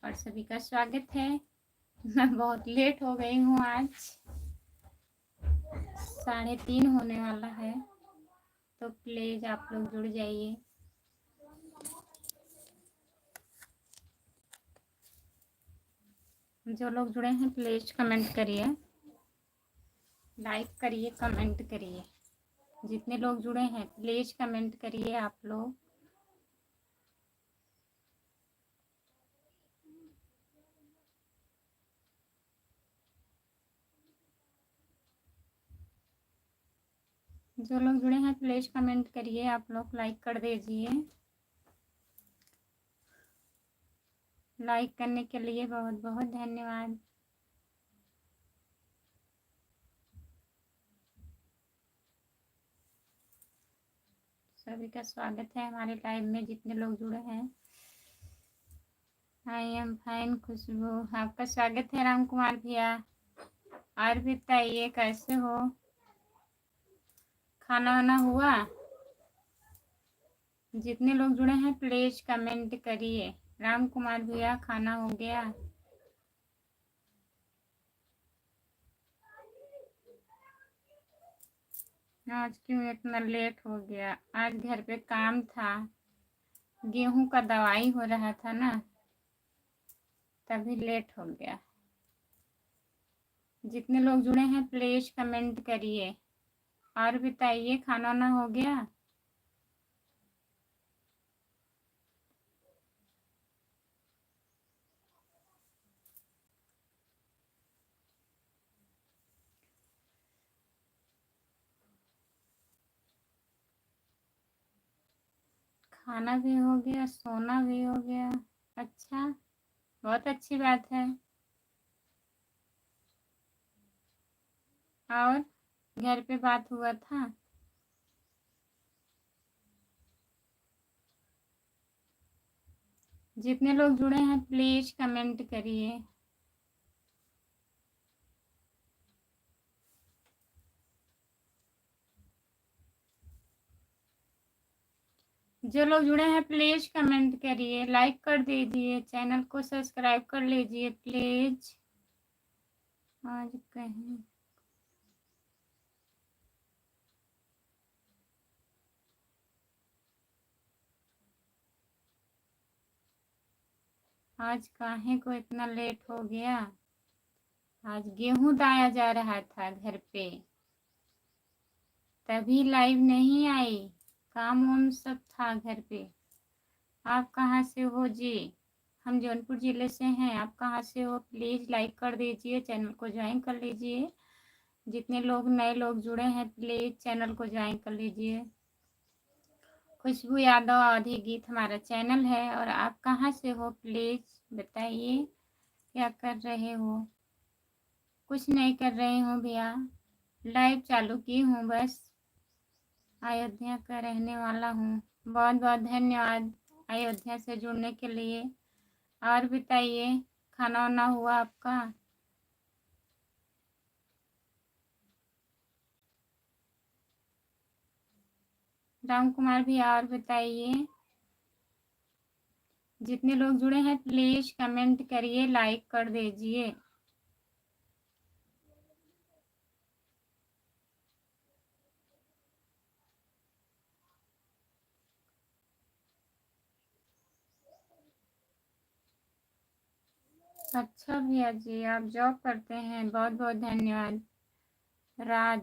और सभी का स्वागत है। मैं बहुत लेट हो गई हूँ, आज 3:30 होने वाला है, तो प्लीज आप लोग जुड़ जाइए। जो लोग जुड़े हैं प्लीज कमेंट करिए, लाइक करिए, कमेंट करिए। जितने लोग जुड़े हैं प्लीज कमेंट करिए आप लोग। जो लोग जुड़े हैं प्लीज कमेंट करिए आप लोग, लाइक कर दीजिए। लाइक करने के लिए बहुत बहुत धन्यवाद। सभी का स्वागत है हमारे लाइव में, जितने लोग जुड़े हैं। आई एम फाइन खुशबू, आपका स्वागत है राम कुमार भैया। और भी बताइए कैसे हो, खाना वाना हुआ? जितने लोग जुड़े हैं प्लीज कमेंट करिए। राम कुमार भैया खाना हो गया? आज क्यों इतना लेट हो गया? आज घर पे काम था, गेहूं का दवाई हो रहा था ना, तभी लेट हो गया। जितने लोग जुड़े हैं प्लीज कमेंट करिए। और बताइए खाना वाना हो गया? खाना भी हो गया, सोना भी हो गया। अच्छा, बहुत अच्छी बात है। और घर पे बात हुआ था? जितने लोग जुड़े हैं प्लीज कमेंट करिए। जो लोग जुड़े हैं प्लीज कमेंट करिए, लाइक कर दीजिए, चैनल को सब्सक्राइब कर लीजिए प्लीज। आज कहीं आज काहे को इतना लेट हो गया? आज गेहूं दाया जा रहा था घर पे, तभी लाइव नहीं आई। काम वाम सब था घर पे। आप कहाँ से हो जी? हम जौनपुर जिले से हैं। आप कहाँ से हो? प्लीज लाइक कर दीजिए, चैनल को ज्वाइन कर लीजिए। जितने लोग नए लोग जुड़े हैं प्लीज चैनल को ज्वाइन कर लीजिए। खुशबू यादव अवधी गीत हमारा चैनल है। और आप कहाँ से हो प्लीज बताइए, क्या कर रहे हो? कुछ नहीं कर रही हूँ भैया, लाइव चालू की हूँ बस। अयोध्या का रहने वाला हूँ। बहुत बहुत धन्यवाद अयोध्या से जुड़ने के लिए। और बताइए खाना वाना हुआ आपका? राम कुमार भैया और बताइए। जितने लोग जुड़े हैं प्लीज कमेंट करिए, लाइक कर दीजिए। अच्छा भैया जी, आप जॉब करते हैं, बहुत बहुत धन्यवाद। राज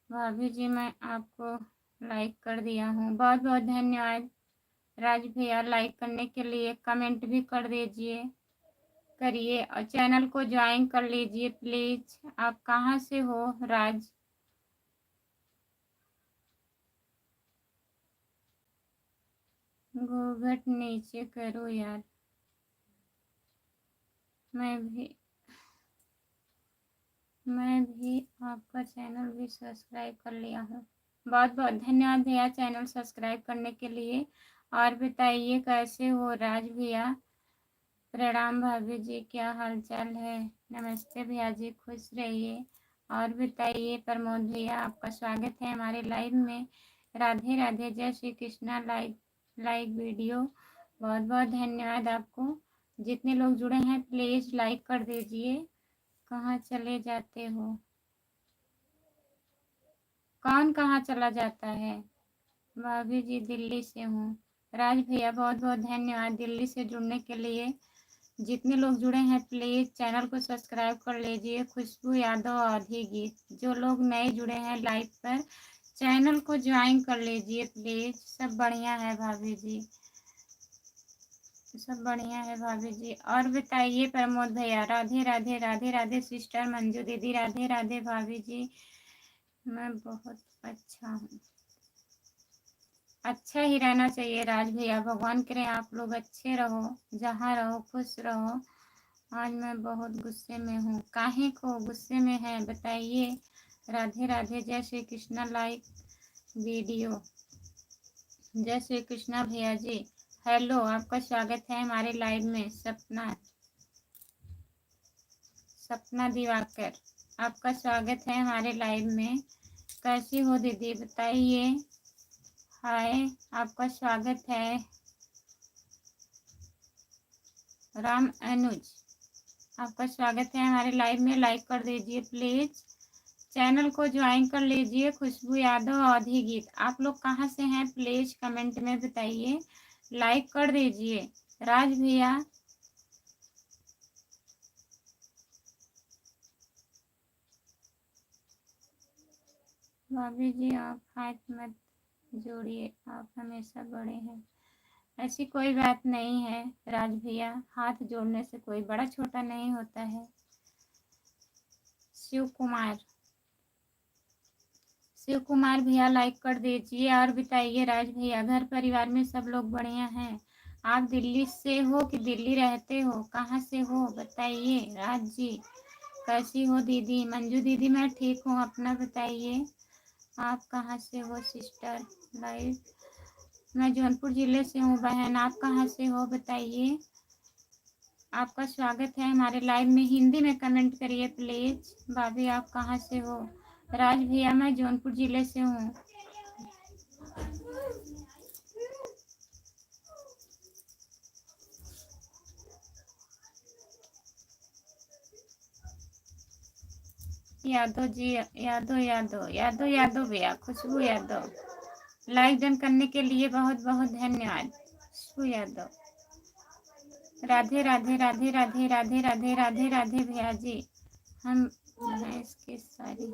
भाभी जी, मैं आपको लाइक कर दिया हूँ, बहुत बहुत धन्यवाद। राज भैया लाइक करने के लिए, कमेंट भी कर दीजिए, करिए और चैनल को ज्वाइन कर लीजिए प्लीज। आप कहाँ से हो राज? घूंघट नीचे करो यार। मैं भी आपका चैनल भी सब्सक्राइब कर लिया हूँ। बहुत बहुत धन्यवाद भैया चैनल सब्सक्राइब करने के लिए। और बताइए कैसे हो राज भैया? प्रणाम भाभी जी, क्या हाल चाल है? नमस्ते भैया जी, खुश रहिए। और बताइए प्रमोद भैया, आपका स्वागत है हमारे लाइव में। राधे राधे, जय श्री कृष्णा। लाइक वीडियो बहुत बहुत धन्यवाद आपको। जितने लोग जुड़े हैं प्लीज़ लाइक कर दीजिए। कहाँ चले जाते हो? कौन कहाँ चला जाता है? भाभी जी दिल्ली से हूँ। राज भैया बहुत बहुत धन्यवाद दिल्ली से जुड़ने के लिए। जितने लोग जुड़े हैं प्लीज़ चैनल को सब्सक्राइब कर लीजिए। खुशबू यादव अवधी गीत। जो लोग नए जुड़े हैं लाइव पर चैनल को ज्वाइन कर लीजिए प्लीज़। सब बढ़िया है भाभी जी, सब बढ़िया है भाभी जी। और बताइए प्रमोद भैया। राधे राधे राधे राधे सिस्टर मंजू दीदी। राधे राधे भाभी जी। मैं बहुत अच्छा हूँ। अच्छा ही रहना चाहिए राज भैया। भगवान करे आप लोग अच्छे रहो, जहाँ रहो खुश रहो। आज मैं बहुत गुस्से में हूँ। काहे को गुस्से में है बताइए। राधे राधे। जय श्री कृष्णा। Like video. जय श्री कृष्णा भैया जी। हेलो, आपका स्वागत है हमारे लाइव में। सपना दिवाकर, आपका स्वागत है हमारे लाइव में। कैसी हो दीदी बताइए। हाय, आपका स्वागत है। राम अनुज, आपका स्वागत है हमारे लाइव में। लाइक कर दीजिए प्लीज। चैनल को ज्वाइन कर लीजिए। खुशबू यादव अवधी गीत। आप लोग कहाँ से हैं प्लीज कमेंट में बताइए। लाइक कर दीजिए। राज भैया, भाभी जी आप हाथ मत जोड़िए, आप हमेशा बड़े हैं। ऐसी कोई बात नहीं है राज भैया, हाथ जोड़ने से कोई बड़ा छोटा नहीं होता है। शिव कुमार, शिव कुमार भैया लाइक कर दीजिए। और बताइए राज भैया, घर परिवार में सब लोग बढ़िया हैं? आप दिल्ली से हो कि दिल्ली रहते हो? कहाँ से हो बताइए। राज जी कैसी हो? दीदी मंजू दीदी मैं ठीक हूँ, अपना बताइए। आप कहाँ से हो सिस्टर? लाइव मैं जौनपुर जिले से हूँ बहन। आप कहाँ से हो बताइए। आपका स्वागत है हमारे लाइव में। हिंदी में कमेंट करिए प्लीज। भाभी आप कहाँ से हो? राज भैया मैं जौनपुर जिले से हूँ। यादव जी, यादव भैया। खुशबू यादव, लाइक डन करने के लिए बहुत बहुत धन्यवाद। खुशबू यादव। राधे राधे राधे राधे राधे राधे राधे राधे भैया जी। हम भैंस के सारी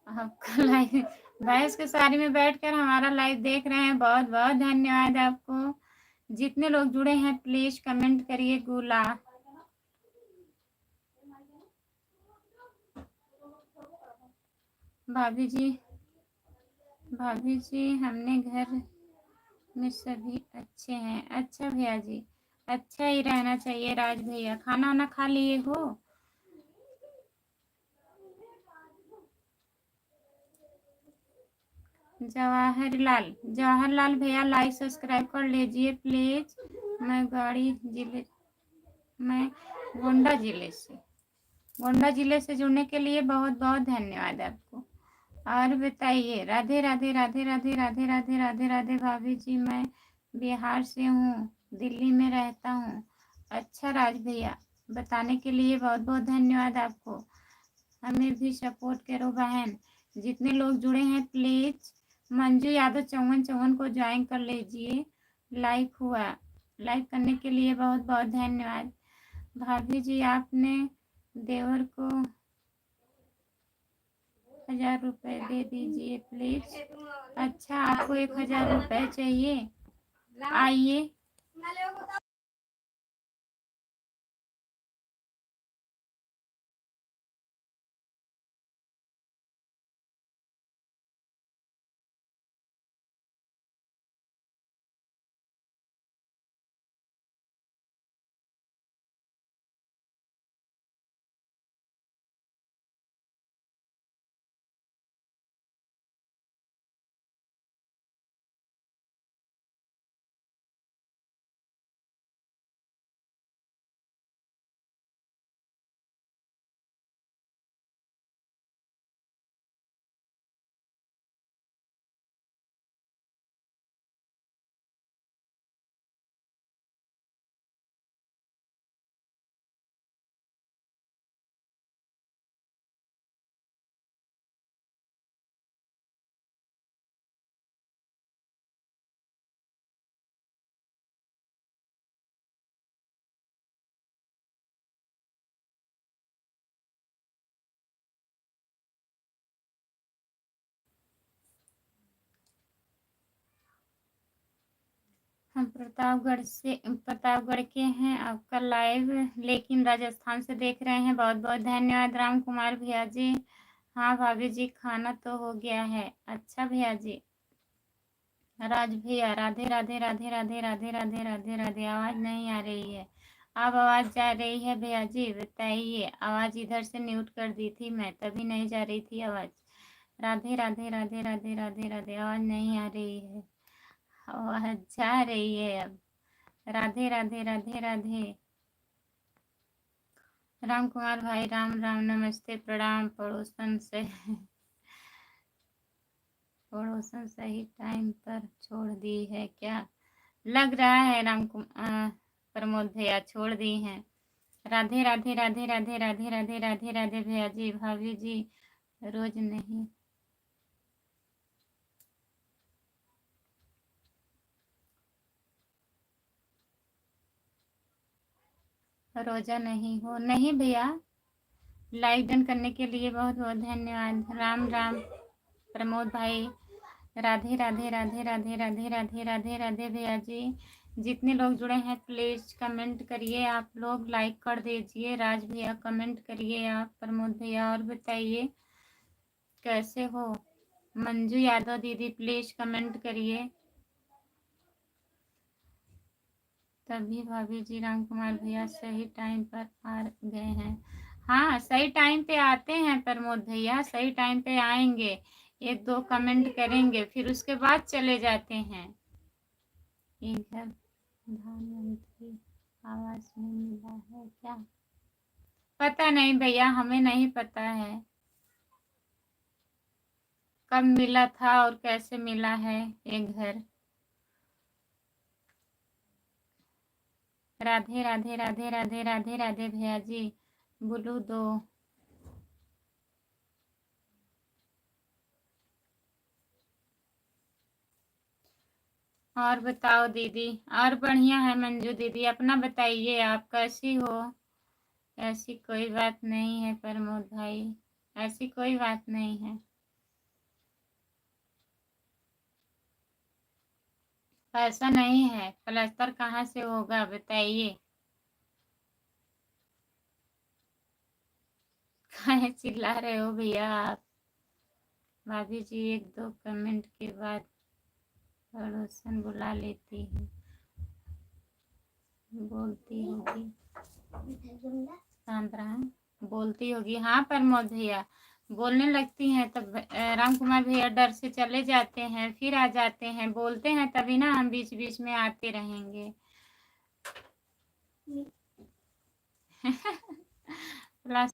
आपका लाइव, भैंस के साड़ी में बैठकर हमारा लाइव देख रहे हैं। बहुत बहुत धन्यवाद आपको। जितने लोग जुड़े हैं प्लीज कमेंट करिए। गुला, भाभी जी, भाभी जी हमने घर में सभी अच्छे हैं। अच्छा भैया जी, अच्छा ही रहना चाहिए। राज भैया खाना वाना खा लिए हो? जवाहरलाल भैया लाइक सब्सक्राइब कर लीजिए प्लीज। मैं गाड़ी जिले मैं गोंडा जिले से, गोंडा जिले से जुड़ने के लिए बहुत बहुत धन्यवाद आपको। और बताइए। राधे राधे राधे राधे राधे राधे राधे राधे भाभी जी मैं बिहार से हूँ, दिल्ली में रहता हूँ। अच्छा राज भैया, बताने के लिए बहुत बहुत धन्यवाद आपको। हमें भी सपोर्ट करो बहन। जितने लोग जुड़े हैं प्लीज मंजू यादव 5454 को ज्वाइन कर लीजिए। लाइक हुआ, लाइक करने के लिए बहुत बहुत धन्यवाद। भाभी जी आपने देवर को 1000 रुपये दे दीजिए प्लीज। अच्छा आपको 1000 रुपये चाहिए? आइए। हम प्रतापगढ़ के हैं। आपका लाइव लेकिन राजस्थान से देख रहे हैं। बहुत बहुत धन्यवाद राम कुमार भैया जी। हाँ भाभी जी, खाना तो हो गया है। अच्छा भैया जी। राज भैया, राधे राधे राधे राधे राधे राधे राधे राधे। आवाज़ नहीं आ रही है। अब आवाज़ जा रही है भैया जी, बताइए। आवाज़ इधर से म्यूट कर दी थी मैं, तभी नहीं जा रही थी आवाज़। राधे राधे राधे राधे राधे राधे। आवाज़ नहीं आ रही है, आवाज़ जा रही है अब। राधे राधे राधे राधे। राम कुमार भाई, राम राम, नमस्ते, प्रणाम। पड़ोसन सही टाइम पर छोड़ दी है क्या? लग रहा है प्रमोद भैया छोड़ दी हैं। राधे राधे राधे राधे राधे राधे राधे राधे भैया जी, भाभी जी। रोज नहीं, रोजा नहीं हो। नहीं भैया, लाइक डन करने के लिए बहुत बहुत धन्यवाद। राम राम प्रमोद भाई। राधे राधे राधे राधे राधे राधे राधे राधे भैया जी। जितने लोग जुड़े हैं प्लीज कमेंट करिए, आप लोग लाइक कर दीजिए। राज भैया कमेंट करिए, आप प्रमोद भैया और बताइए कैसे हो। मंजू यादव दीदी प्लीज कमेंट करिए। तभी भाभी जी राम कुमार भैया सही टाइम पर आ गए हैं। हाँ, सही टाइम पे आते हैं प्रमोद भैया, सही टाइम पे आएंगे। एक दो कमेंट करेंगे, फिर उसके बाद चले जाते हैं। इधर प्रधानमंत्री आवास में मिला है क्या? पता नहीं भैया, हमें नहीं पता है कब मिला था और कैसे मिला है ये घर। राधे राधे राधे राधे राधे राधे भैया जी। बोलू दो। और बताओ दीदी। और बढ़िया है मंजू दीदी, अपना बताइए, आप कैसी हो? ऐसी कोई बात नहीं है प्रमोद भाई, ऐसी कोई बात नहीं है। पैसा नहीं है, प्लास्टर कहाँ से होगा बताइए। काहे चिल्ला रहे हो भैया आप? भाभी जी एक दो कमेंट के बाद पड़ोसन बुला लेती है, बोलती होगी शांत रहा, बोलती होगी। हाँ प्रमोद भैया, बोलने लगती हैं तब राम कुमार भैया डर से चले जाते हैं, फिर आ जाते हैं। बोलते हैं तभी ना, हम बीच बीच में आते रहेंगे। प्लस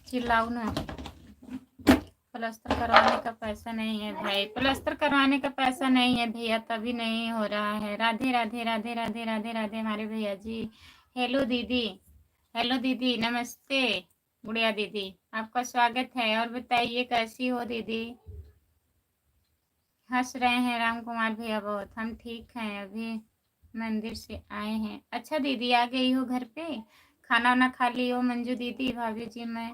चिल्लाऊ ना। प्लास्टर करवाने का पैसा नहीं है भाई, प्लास्टर करवाने का पैसा नहीं है भैया, तभी नहीं हो रहा है। राधे राधे राधे राधे राधे राधे हमारे भैया जी। हेलो दीदी, हेलो दीदी, नमस्ते गुड़िया दीदी, आपका स्वागत है। और बताइए कैसी हो दीदी? हंस रहे हैं राम कुमार भैया बहुत। हम ठीक हैं, अभी मंदिर से आए हैं। अच्छा दीदी, आ गई हो घर पे? खाना वाना खा ली हो मंजू दीदी, भाभी जी? मैं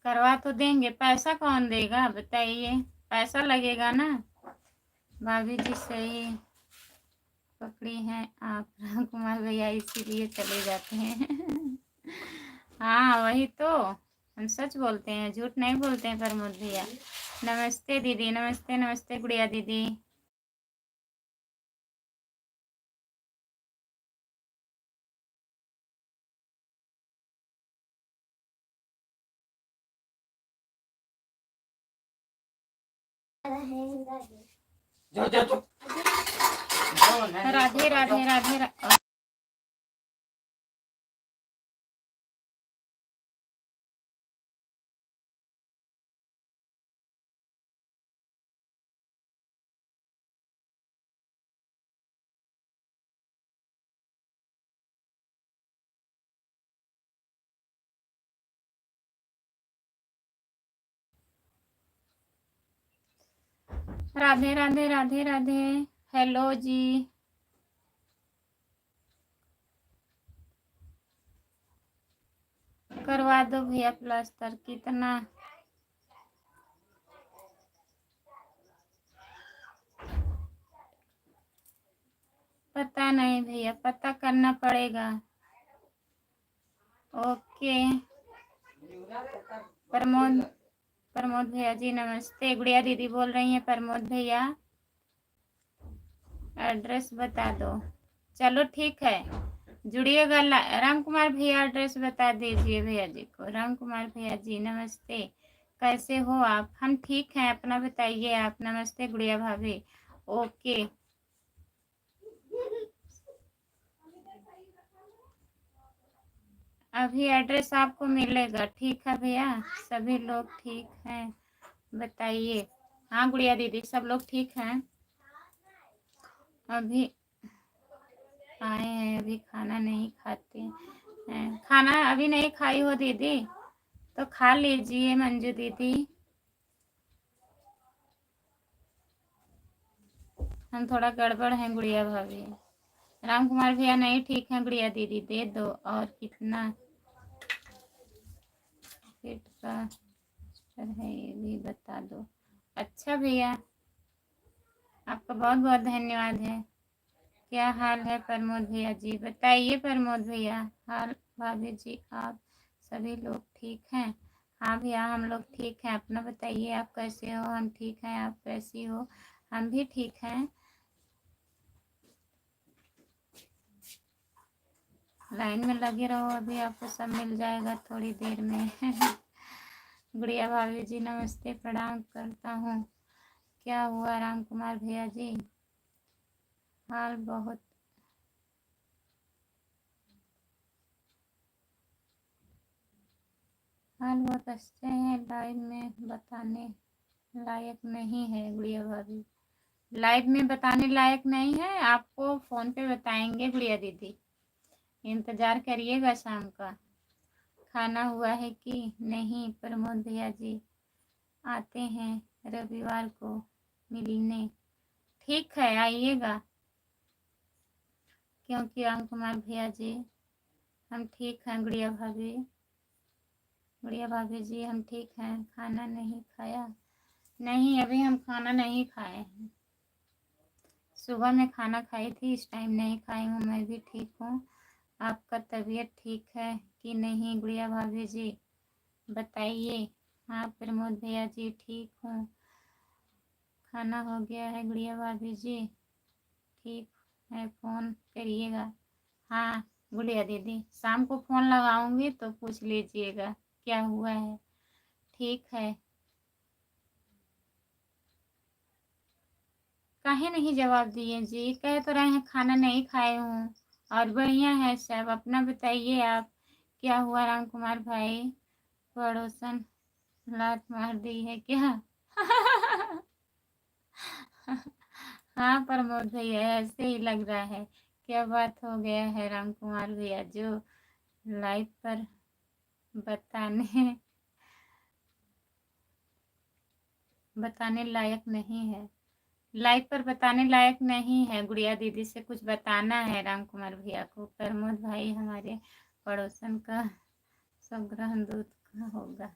करवा तो देंगे, पैसा कौन देगा बताइए? पैसा लगेगा ना। भाभी जी सही पकड़ी हैं आप राम कुमार भैया, इसीलिए चले जाते हैं। हाँ वही तो, हम सच बोलते हैं, झूठ नहीं बोलते हैं प्रमोद भैया। नमस्ते दीदी, नमस्ते नमस्ते गुड़िया दीदी। राधे राधे राधे राधे राधे राधे राधे। हेलो जी। करवा दो भैया प्लास्टर। कितना? पता नहीं भैया, पता करना पड़ेगा। ओके। प्रमोद प्रमोद भैया जी नमस्ते। गुड़िया दीदी बोल रही हैं प्रमोद भैया एड्रेस बता दो। चलो ठीक है, जुड़िएगा। राम कुमार भैया एड्रेस बता दीजिए भैया जी को। राम कुमार भैया जी नमस्ते, कैसे हो आप? हम ठीक हैं, अपना बताइए आप। नमस्ते गुड़िया भाभी। ओके, अभी एड्रेस आपको मिलेगा। ठीक है भैया, सभी लोग ठीक हैं, बताइए। हाँ गुड़िया दीदी सब लोग ठीक हैं। अभी आए हैं, अभी खाना नहीं खाते हैं। खाना अभी नहीं खाई हो दीदी? तो खा लीजिए मंजू दीदी। हम थोड़ा गड़बड़ हैं गुड़िया भाभी। राम कुमार भैया नहीं ठीक है गुड़िया दीदी, दे दो। और कितना पेट का है ये भी बता दो। अच्छा भैया, आपका बहुत बहुत धन्यवाद है। क्या हाल है प्रमोद भैया जी? बताइए प्रमोद भैया। हाल भाभी जी आप सभी लोग ठीक हैं? हाँ भैया हम लोग ठीक हैं, अपना बताइए आप कैसे हो? हम ठीक हैं, आप कैसी हो? हम भी ठीक हैं। लाइन में लगे रहो, अभी आपको सब मिल जाएगा थोड़ी देर में। गुड़िया भाभी जी नमस्ते, प्रणाम करता हूँ। क्या हुआ राम कुमार भैया जी? हाल बहुत अच्छे हैं, लाइव में बताने लायक नहीं है गुड़िया भाभी। लाइव में बताने लायक नहीं है, आपको फोन पे बताएंगे गुड़िया दीदी। इंतजार करिएगा शाम का। खाना हुआ है कि नहीं? प्रमोद भैया जी आते हैं रविवार को मिलने। ठीक है आइएगा। क्योंकि राम कुमार भैया जी हम ठीक हैं गुड़िया भाभी। गुड़िया भाभी जी हम ठीक हैं। खाना नहीं खाया? नहीं अभी हम खाना नहीं खाए हैं। सुबह में खाना खाई थी, इस टाइम नहीं खाई हूँ। मैं भी ठीक हूँ। आपका तबीयत ठीक है कि नहीं गुड़िया भाभी जी? बताइए। हाँ प्रमोद भैया जी ठीक हूँ। खाना हो गया है गुड़िया भाभी जी? ठीक है, फ़ोन करिएगा। हाँ गुड़िया दीदी शाम को फ़ोन लगाऊंगी तो पूछ लीजिएगा क्या हुआ है। ठीक है। काहे नहीं जवाब दिए जी? कह तो रहे हैं खाना नहीं खाए हूँ। और बढ़िया है सब, अपना बताइए आप। क्या हुआ राम कुमार भाई? पड़ोसन लात मार दी है क्या? हाँ प्रमोद भैया ऐसे ही लग रहा है। क्या बात हो गया है राम कुमार भैया जो लाइव पर बताने बताने लायक नहीं है? लाइव पर बताने लायक नहीं है। गुड़िया दीदी से कुछ बताना है राम कुमार भैया को। प्रमोद भाई हमारे पड़ोसन का स्वग्रहण दूत का होगा।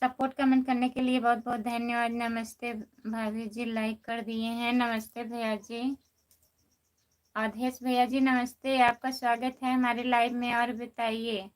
सपोर्ट कमेंट करने के लिए बहुत बहुत धन्यवाद। नमस्ते भाभी जी लाइक कर दिए हैं। नमस्ते भैया जी। अवधेश भैया जी नमस्ते, आपका स्वागत है हमारे लाइव में। और बताइए।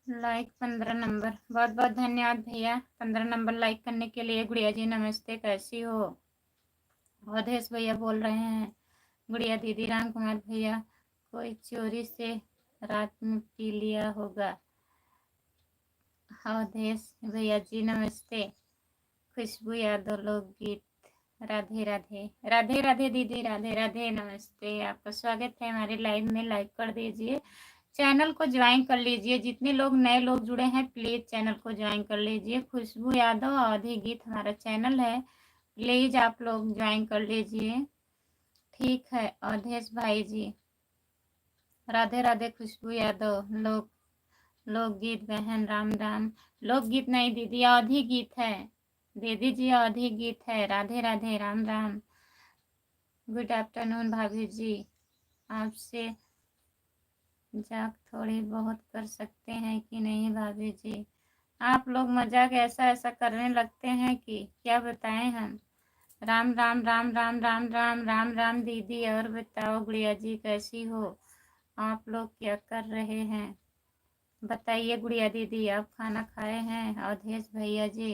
लाइक 15 नंबर, बहुत बहुत धन्यवाद भैया 15 नंबर लाइक करने के लिए। गुड़िया जी नमस्ते, कैसी हो? अवधेश भैया बोल रहे हैं गुड़िया दीदी राम कुमार भैया कोई चोरी से रात में पी लिया होगा। अवधेश भैया जी नमस्ते। खुशबू यादव लोकगीत। राधे राधे राधे राधे दीदी, राधे राधे नमस्ते। आपका स्वागत है हमारे लाइव में, लाइक कर दीजिए। चैनल को ज्वाइन कर लीजिए। जितने लोग नए लोग जुड़े हैं प्लीज चैनल को ज्वाइन कर लीजिए। खुशबू यादव अवधि गीत हमारा चैनल है, प्लीज आप लोग ज्वाइन कर लीजिए। ठीक है अवधेश भाई जी, राधे राधे। खुशबू यादव लोकगीत बहन राम राम। लोकगीत नहीं दीदी, अवधि गीत है दीदी जी, अवधि गीत है। राधे राधे राम राम। गुड आफ्टरनून भाभी जी। आपसे मजाक थोड़ी बहुत कर सकते हैं कि नहीं भाभी जी? आप लोग मजाक ऐसा ऐसा करने लगते हैं कि क्या बताएं हम। राम राम राम राम राम राम राम राम दीदी। और बताओ गुड़िया जी कैसी हो? आप लोग क्या कर रहे हैं बताइए गुड़िया दीदी। आप खाना खाए हैं? अवधेश भैया जी,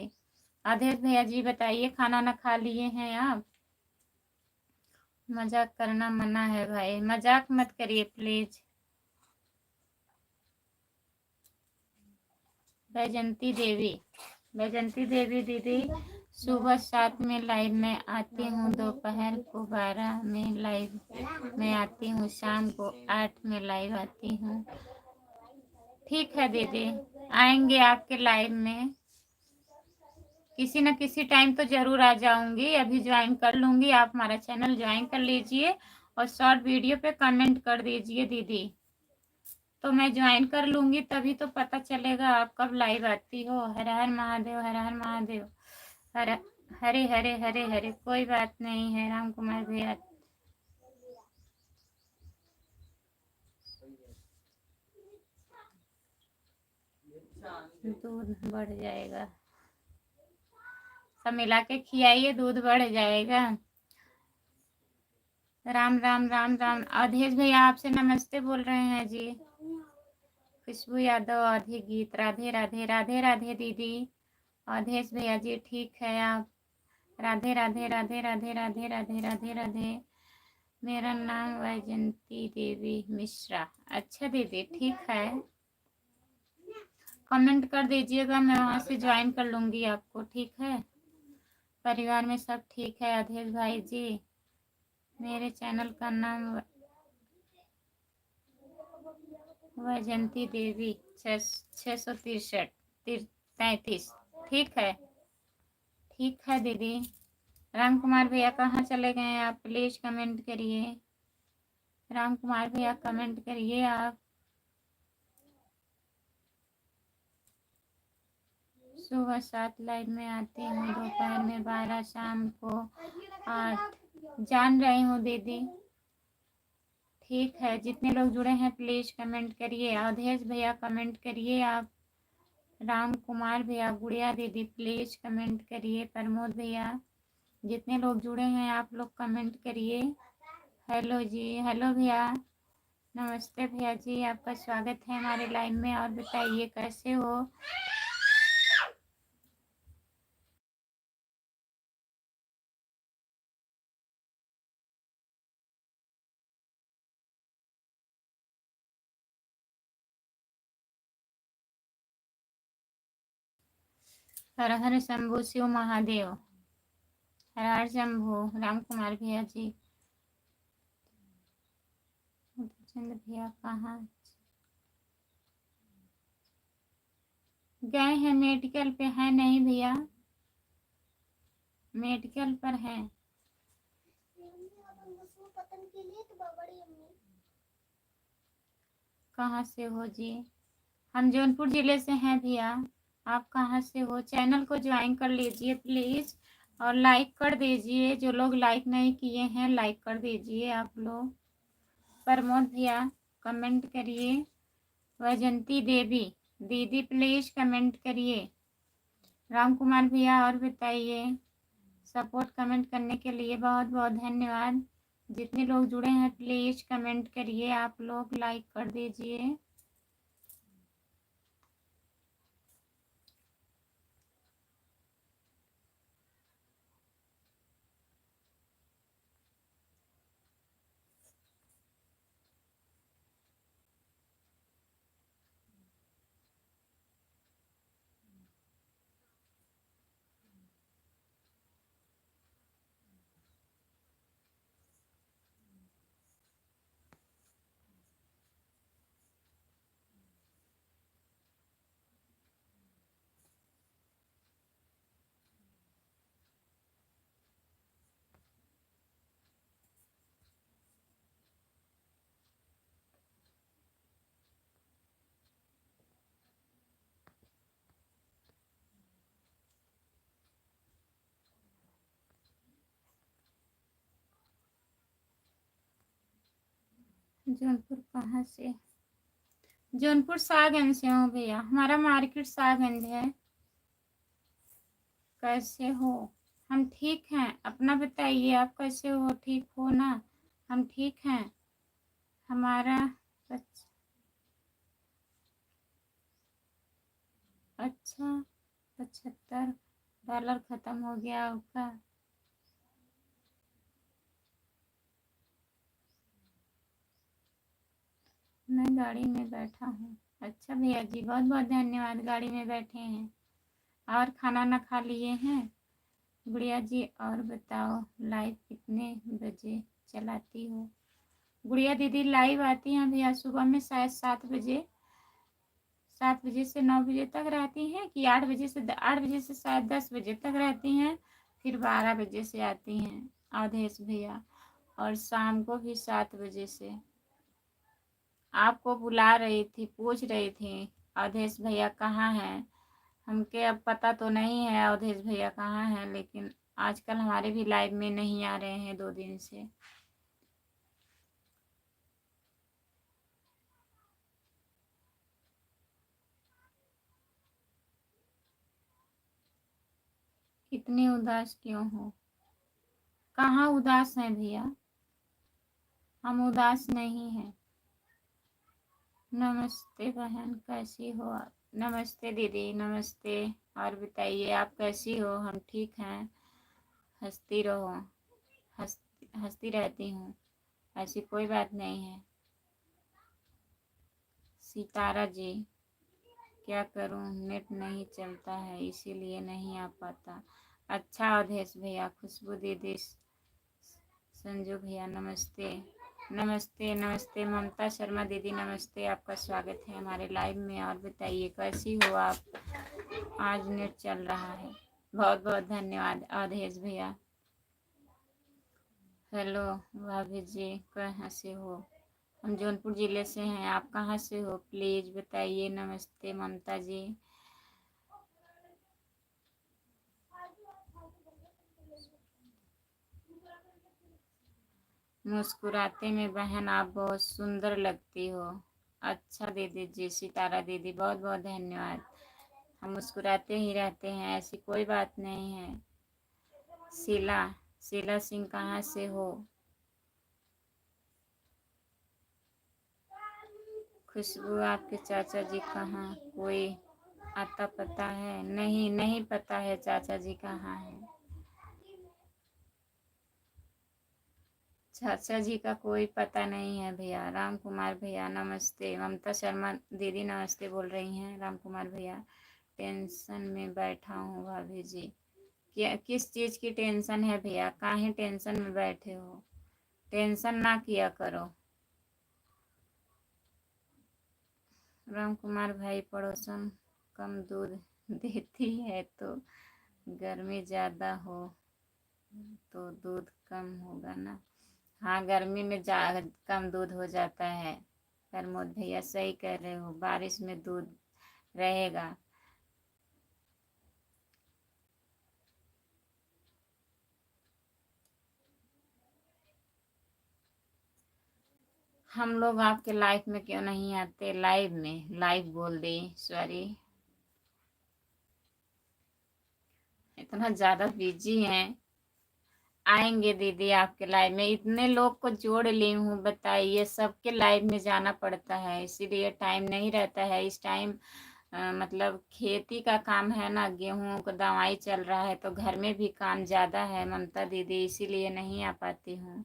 अवधेश भैया जी बताइए खाना ना खा लिए हैं आप? मजाक करना मना है भाई, मजाक मत करिए प्लीज। बैजंती देवी, बैजंती देवी दीदी, सुबह 7 में लाइव में आती हूँ, दोपहर को 12 में लाइव में आती हूँ, शाम को 8 में लाइव आती हूँ। ठीक है दीदी, आएंगे आपके लाइव में किसी न किसी टाइम तो जरूर आ जाऊंगी। अभी ज्वाइन कर लूंगी, आप हमारा चैनल ज्वाइन कर लीजिए और शॉर्ट वीडियो पे कमेंट कर दीजिए दीदी, तो मैं ज्वाइन कर लूंगी। तभी तो पता चलेगा आप कब लाइव आती हो। हर हर महादेव, हर हर महादेव। हर हरे हरे हरे हरे। कोई बात नहीं है राम कुमार भैया। दूध बढ़ जाएगा, सब मिला के खिलाइए, दूध बढ़ जाएगा। राम राम राम राम। अवधेश भैया आपसे नमस्ते बोल रहे हैं जी। खुशबू यादव अवधि गीत। राधे राधे राधे राधे दीदी। अवधेश भैया जी ठीक है आप? राधे राधे राधे राधे राधे राधे राधे राधे। मेरा नाम वैजंती देवी मिश्रा। अच्छा दीदी ठीक है, कमेंट कर दीजिएगा, मैं वहाँ से ज्वाइन कर लूँगी आपको। ठीक है, परिवार में सब ठीक है? अधीर भाई जी, मेरे चैनल का नाम वैजंती देवी 663 ठीक है। ठीक है दीदी। राम कुमार भैया कहाँ चले गए हैं आप? प्लीज कमेंट करिए। राम कुमार भैया कमेंट करिए आप। सुबह 7 लाइव में आती हूँ, दोपहर में 12, शाम को 8। जान रही हूँ दीदी। ठीक है, जितने लोग जुड़े हैं प्लीज कमेंट करिए। अवधेश भैया कमेंट करिए आप। राम कुमार भैया, गुड़िया दीदी प्लीज कमेंट करिए। प्रमोद भैया, जितने लोग जुड़े हैं आप लोग कमेंट करिए। हेलो जी, हेलो भैया, नमस्ते भैया जी, आपका स्वागत है हमारे लाइन में। और बताइए कैसे हो? हर हर शंभु शिव महादेव। हर हर शंभु। राम कुमार भैया जी, चंद भैया कहाँ गए हैं? मेडिकल पे है नहीं भैया, मेडिकल पर हैं। कहाँ से हो जी? हम जौनपुर जिले से हैं भैया। आप कहाँ से हो? चैनल को ज्वाइन कर लीजिए प्लीज और लाइक कर दीजिए। जो लोग लाइक नहीं किए हैं लाइक कर दीजिए आप लोग। प्रमोद भैया कमेंट करिए। वैजंती देवी दीदी प्लीज कमेंट करिए। राम कुमार भैया और बताइए। सपोर्ट कमेंट करने के लिए बहुत बहुत धन्यवाद। जितने लोग जुड़े हैं प्लीज कमेंट करिए, आप लोग लाइक कर दीजिए। जौनपुर कहाँ से? जौनपुर साहगंज से हूँ भैया, हमारा मार्केट साहगंज है। कैसे हो? हम ठीक हैं, अपना बताइए, आप कैसे हो? ठीक हो ना? हम ठीक हैं। हमारा अच्छा, $75 खत्म हो गया आपका। मैं गाड़ी में बैठा हूँ। अच्छा भैया जी, बहुत बहुत धन्यवाद, गाड़ी में बैठे हैं। और खाना ना खा लिए हैं? गुड़िया जी और बताओ, लाइव कितने बजे चलाती हो? गुड़िया दीदी लाइव आती हैं भैया सुबह में शायद 7 बजे, 7 बजे से 9 बजे तक रहती हैं, कि 8 बजे से शायद 10 बजे तक रहती हैं, फिर 12 बजे से आती हैं अवधेश भैया, और शाम को भी 7 बजे से। आपको बुला रही थी, पूछ रही थी अवधेश भैया कहाँ हैं। हमके अब पता तो नहीं है अवधेश भैया कहाँ हैं, लेकिन आजकल हमारे भी लाइव में नहीं आ रहे हैं 2 दिन से। इतनी उदास क्यों हो? कहाँ उदास हैं भैया? हम उदास नहीं हैं। नमस्ते बहन, कैसी हो आप? नमस्ते दीदी, नमस्ते। और बताइए आप कैसी हो? हम ठीक हैं। हंसती रहो। हंसती रहती हूँ, ऐसी कोई बात नहीं है। सितारा जी, क्या करूँ, नेट नहीं चलता है इसीलिए नहीं आ पाता। अच्छा अवधेश भैया, खुशबू दीदी, संजू भैया नमस्ते। नमस्ते नमस्ते ममता शर्मा दीदी नमस्ते, आपका स्वागत है हमारे लाइव में। और बताइए कैसी हो आप? आज नेट चल रहा है। बहुत बहुत धन्यवाद अवधेश भैया। हेलो भाभी जी, कहाँ से हो? हम जौनपुर ज़िले से हैं, आप कहाँ से हो प्लीज़ बताइए। नमस्ते ममता जी। मुस्कुराते में बहन आप बहुत सुंदर लगती हो। अच्छा दीदी जी, सितारा दीदी बहुत बहुत धन्यवाद। हम मुस्कुराते ही रहते हैं, ऐसी कोई बात नहीं है। शीला, शीला सिंह कहाँ से हो? खुशबू, आपके चाचा जी कहाँ? कोई आता पता है? नहीं, नहीं पता है चाचा जी कहाँ है। चाचा जी का कोई पता नहीं है भैया। राम कुमार भैया नमस्ते। ममता शर्मा दीदी नमस्ते बोल रही हैं। राम कुमार भैया, टेंशन में बैठा हूँ भाभी जी। क्या, किस चीज़ की टेंशन है भैया? काहे टेंशन में बैठे हो? टेंशन ना किया करो। राम कुमार भाई, पड़ोसन कम दूध देती है तो गर्मी ज़्यादा हो तो दूध कम होगा ना? हाँ, गर्मी में कम दूध हो जाता है। प्रमोद भैया सही कह रहे हो, बारिश में दूध रहेगा। हम लोग आपके लाइफ में क्यों नहीं आते? लाइव में, लाइव बोल दी, सॉरी। इतना ज़्यादा बिजी हैं। आएंगे दीदी आपके लाइव में, इतने लोग को जोड़ ली हूँ, बताइए सबके लाइव में जाना पड़ता है, इसीलिए टाइम नहीं रहता है इस टाइम। मतलब खेती का काम है ना, गेहूं का दवाई चल रहा है, तो घर में भी काम ज़्यादा है ममता दीदी, इसीलिए नहीं आ पाती हूँ।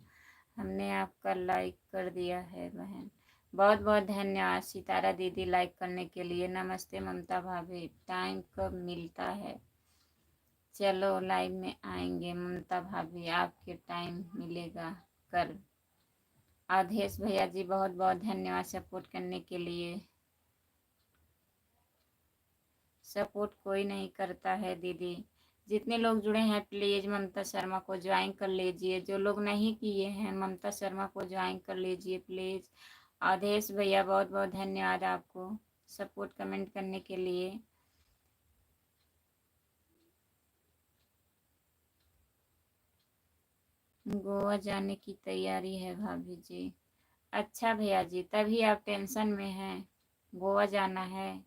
हमने आपका लाइक कर दिया है बहन, बहुत बहुत धन्यवाद सितारा दीदी लाइक करने के लिए। नमस्ते ममता भाभी, टाइम कब मिलता है? चलो लाइव में आएंगे ममता भाभी, आपके टाइम मिलेगा कल। अवधेश भैया जी बहुत बहुत धन्यवाद सपोर्ट करने के लिए। सपोर्ट कोई नहीं करता है दीदी। जितने लोग जुड़े हैं प्लीज़ ममता शर्मा को ज्वाइन कर लीजिए, जो लोग नहीं किए हैं ममता शर्मा को ज्वाइन कर लीजिए प्लीज़। अवधेश भैया बहुत बहुत धन्यवाद आपको सपोर्ट कमेंट करने के लिए। गोवा जाने की तैयारी है भाभी जी। अच्छा भैया जी, तभी आप टेंशन में हैं, गोवा जाना है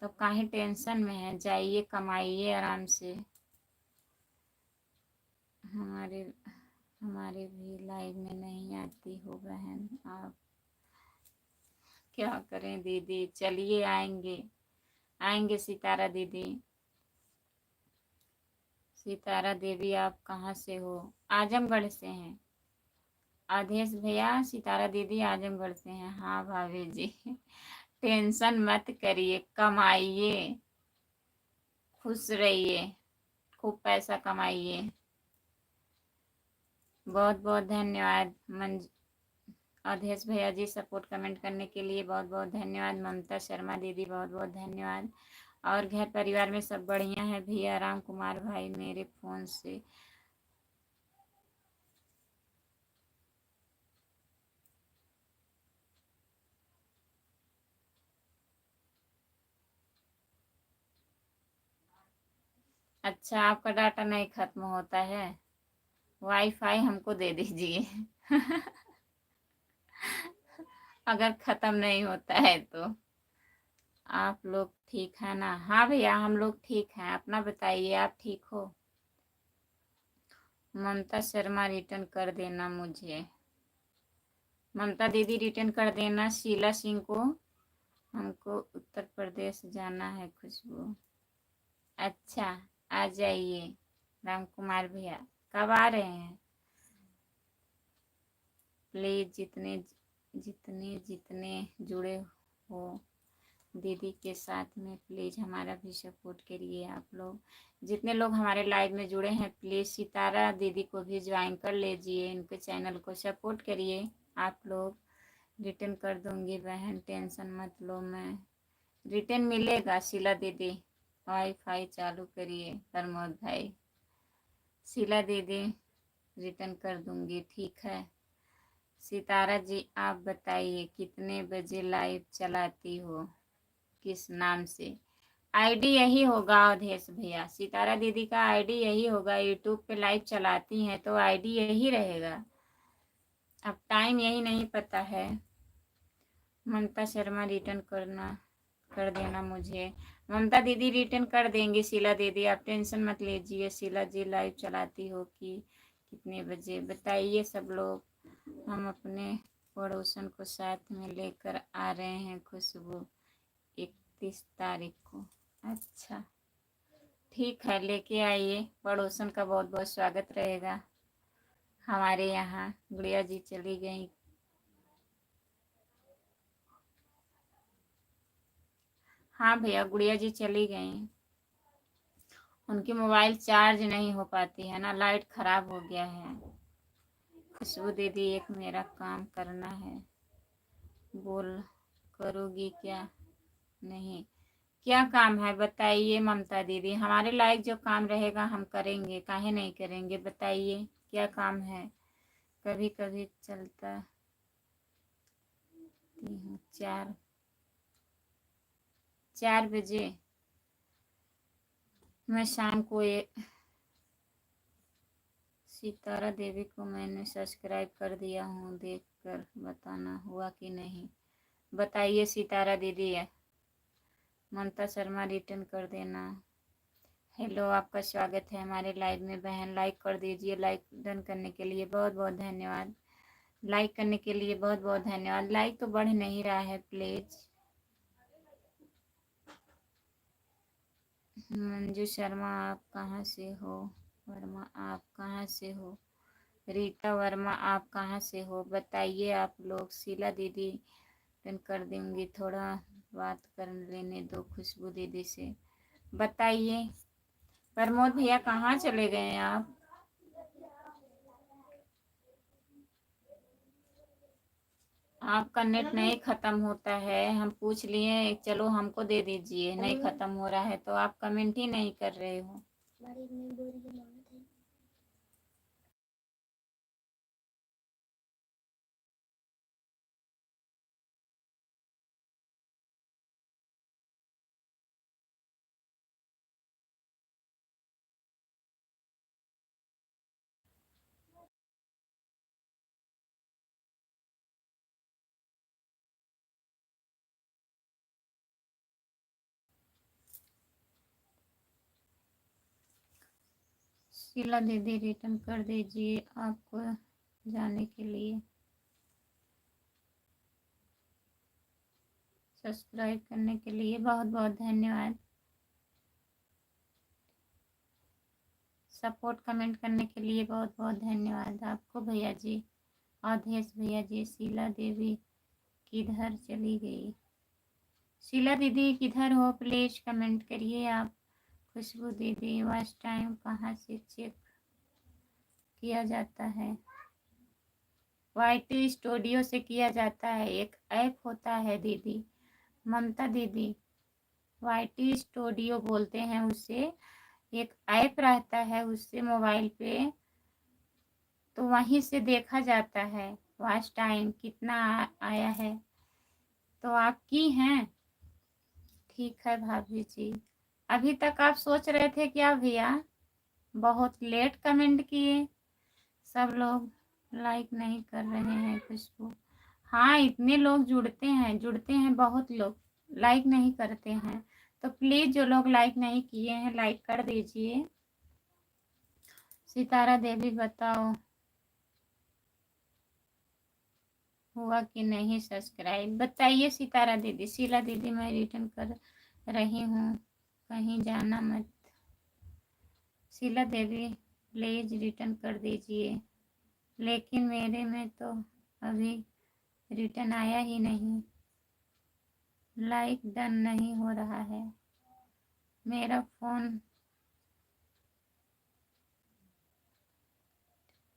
तो काहे टेंशन में है, जाइए कमाइए आराम से। हमारे हमारे भी लाइफ में नहीं आती हो बहन आप, क्या करें दीदी, चलिए आएंगे, आएंगे सितारा दीदी। सितारा देवी आप कहाँ से हो? आजमगढ़ से हैं। आदेश भैया सितारा दीदी आजमगढ़ से हैं। हाँ भाभी जी टेंशन मत करिए, कमाइए, खुश रहिए, खूब पैसा कमाइए। बहुत बहुत धन्यवाद मंज अवधेश भैया जी, सपोर्ट कमेंट करने के लिए बहुत बहुत धन्यवाद। ममता शर्मा दीदी बहुत बहुत धन्यवाद। और घर परिवार में सब बढ़िया है भैया? राम कुमार भाई मेरे फ़ोन से अच्छा, आपका डाटा नहीं खत्म होता है? वाईफाई हमको दे दीजिए अगर खत्म नहीं होता है तो। आप लोग ठीक है ना? हाँ भैया हम लोग ठीक हैं, अपना बताइए, आप ठीक हो? ममता शर्मा रिटर्न कर देना मुझे, ममता दीदी रिटर्न कर देना। शीला सिंह को, हमको उत्तर प्रदेश जाना है। खुशबू, अच्छा आ जाइए। राम कुमार भैया कब आ रहे हैं? प्लीज जितने जितने जितने जुड़े हो दीदी के साथ में, प्लीज़ हमारा भी सपोर्ट करिए। आप लोग जितने लोग हमारे लाइव में जुड़े हैं, प्लीज़ सितारा दीदी को भी ज्वाइन कर लीजिए, इनके चैनल को सपोर्ट करिए। आप लोग रिटर्न कर दूंगी बहन, टेंशन मत लो, मैं रिटर्न मिलेगा। शीला दीदी वाईफाई चालू करिए। प्रमोद भाई, शीला दीदी रिटर्न कर दूंगी, ठीक है। सितारा जी आप बताइए कितने बजे लाइव चलाती हो, किस नाम से? आईडी यही होगा अवधेश भैया, सितारा दीदी का आईडी यही होगा। यूट्यूब पे लाइव चलाती हैं तो आईडी यही रहेगा, अब टाइम यही नहीं पता है। ममता शर्मा रिटर्न कर देना मुझे। ममता दीदी रिटर्न कर देंगी। शीला दीदी आप टेंशन मत लीजिए। शीला जी लाइव चलाती हो कि कितने बजे बताइए सब लोग। हम अपने पड़ोसन को साथ में लेकर आ रहे हैं खुशबू, 31 तारीख को। अच्छा ठीक है, लेके आइए, पड़ोसन का बहुत बहुत स्वागत रहेगा हमारे यहाँ। गुड़िया जी चली गई। हाँ भैया गुड़िया जी चली गई, उनकी मोबाइल चार्ज नहीं हो पाती है ना, लाइट खराब हो गया है। खुशबू दीदी एक मेरा काम करना है, बोल करोगी क्या? नहीं, क्या काम है बताइए ममता दीदी, हमारे लायक जो काम रहेगा हम करेंगे, काहे नहीं करेंगे, बताइए क्या काम है। कभी कभी चलता हूँ 4 बजे, मैं शाम को सितारा देवी को मैंने सब्सक्राइब कर दिया हूँ, देख कर बताना हुआ कि नहीं। बताइए सितारा दीदी है। ममता शर्मा रिटर्न कर देना। हेलो, आपका स्वागत है हमारे लाइव में बहन, लाइक कर दीजिए। लाइक डन करने के लिए बहुत बहुत धन्यवाद। लाइक करने के लिए बहुत बहुत धन्यवाद। लाइक तो बढ़ नहीं रहा है, प्लीज़। मंजू शर्मा आप कहाँ से हो? वर्मा आप कहाँ से हो? रीता वर्मा आप कहाँ से हो? बताइए आप लोग। शीला दीदी डन कर दूंगी, थोड़ा बात कर लेने दो खुशबू दीदी से। बताइए प्रमोद भैया कहाँ चले गए हैं आप? आपका नेट नहीं ख़त्म होता है, हम पूछ लिए, चलो हमको दे दीजिए, नहीं ख़त्म हो रहा है तो आप कमेंट ही नहीं कर रहे हो। शीला दीदी रिटर्न कर दीजिए आपको जाने के लिए। सब्सक्राइब करने के लिए बहुत बहुत धन्यवाद। सपोर्ट कमेंट करने के लिए बहुत बहुत धन्यवाद आपको भैया जी, अवधेश भैया जी। शीला देवी किधर चली गई? शीला दीदी किधर हो? प्लीज कमेंट करिए आप। खुशबू दीदी वॉच टाइम कहाँ से चेक किया जाता है? YT स्टूडियो से किया जाता है, एक ऐप होता है दीदी। ममता दीदी YT स्टूडियो बोलते हैं उसे, एक ऐप रहता है उससे मोबाइल पे, तो वहीं से देखा जाता है वॉच टाइम कितना आया है। तो आप की हैं? ठीक है भाभी जी। अभी तक आप सोच रहे थे क्या भैया? बहुत लेट कमेंट किए। सब लोग लाइक नहीं कर रहे हैं खुशबू। हाँ, इतने लोग जुड़ते हैं बहुत लोग, लाइक नहीं करते हैं। तो प्लीज जो लोग लाइक नहीं किए हैं लाइक कर दीजिए। सितारा देवी बताओ हुआ कि नहीं सब्सक्राइब? बताइए सितारा दीदी। शीला दीदी मैं रिटर्न कर रही हूँ, कहीं जाना मत। शीला देवी प्लीज रिटर्न कर दीजिए। लेकिन मेरे में तो अभी रिटर्न आया ही नहीं। लाइक डन नहीं हो रहा है, मेरा फोन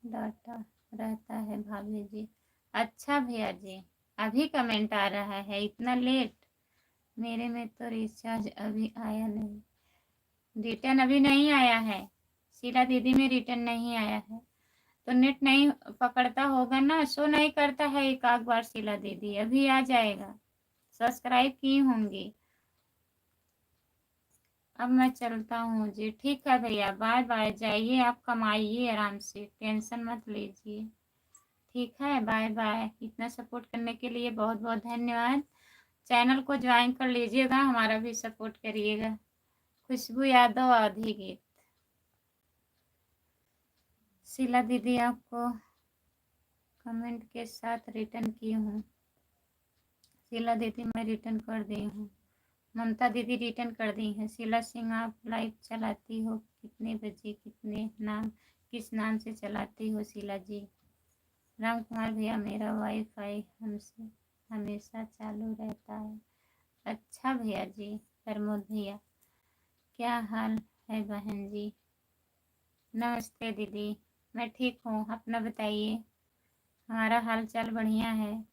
डाटा रहता है भाभी जी। अच्छा भैया जी, अभी कमेंट आ रहा है इतना लेट? मेरे में तो रिचार्ज अभी आया नहीं, रिटर्न अभी नहीं आया है। शीला दीदी में रिटर्न नहीं आया है तो नेट नहीं पकड़ता होगा ना, शो नहीं करता है एक आध बार। शीला दीदी अभी आ जाएगा, सब्सक्राइब की होंगी। अब मैं चलता हूँ जी। ठीक है भैया, बाय बाय। जाइए आप, कमाइए आराम से, टेंशन मत लीजिए। ठीक है, बाय बाय। इतना सपोर्ट करने के लिए बहुत बहुत धन्यवाद। चैनल को ज्वाइन कर लीजिएगा, हमारा भी सपोर्ट करिएगा। खुशबू यादव आधी गीत। शीला दीदी आपको कमेंट के साथ रिटर्न की हूँ। शीला दीदी मैं रिटर्न कर दी हूँ। ममता दीदी रिटर्न कर दी है। शीला सिंह आप लाइव चलाती हो कितने बजे, किस नाम से चलाती हो शीला जी? राम कुमार भैया मेरा वाईफाई हमसे हमेशा चालू रहता है। अच्छा भैया जी। प्रमोद भैया क्या हाल है बहन जी? नमस्ते दीदी, मैं ठीक हूँ, अपना बताइए। हमारा हाल चाल बढ़िया है।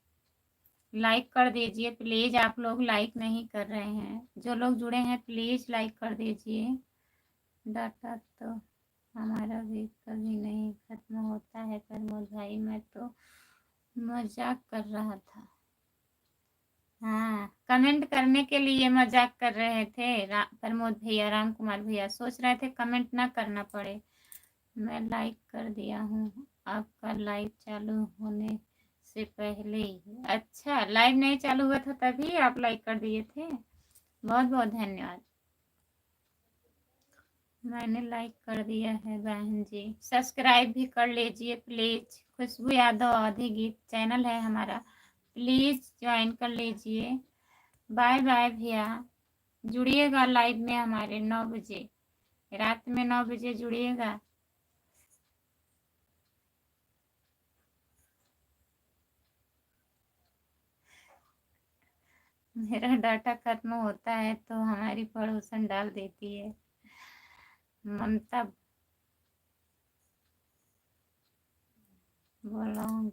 लाइक कर दीजिए प्लीज, आप लोग लाइक नहीं कर रहे हैं। जो लोग जुड़े हैं प्लीज लाइक कर दीजिए। डाटा तो हमारा भी कभी नहीं खत्म होता है प्रमोद भाई, मैं तो मजाक कर रहा था। हाँ, कमेंट करने के लिए मजाक कर रहे थे प्रमोद भैया, राम कुमार भैया सोच रहे थे कमेंट ना करना पड़े। मैं लाइक कर दिया हूँ आपका लाइव चालू होने से पहले ही। अच्छा, लाइव नहीं चालू हुआ था तभी आप लाइक कर दिए थे? बहुत बहुत धन्यवाद। मैंने लाइक कर दिया है बहन जी। सब्सक्राइब भी कर लीजिए प्लीज। खुशबू यादव आधी गीत चैनल है हमारा, प्लीज ज्वाइन कर लीजिए। बाय बाय भैया। जुड़िएगा लाइव में हमारे 9 बजे, रात में 9 बजे जुड़िएगा। मेरा डाटा खत्म होता है तो हमारी पड़ोसन डाल देती है। ममता बोलोंग।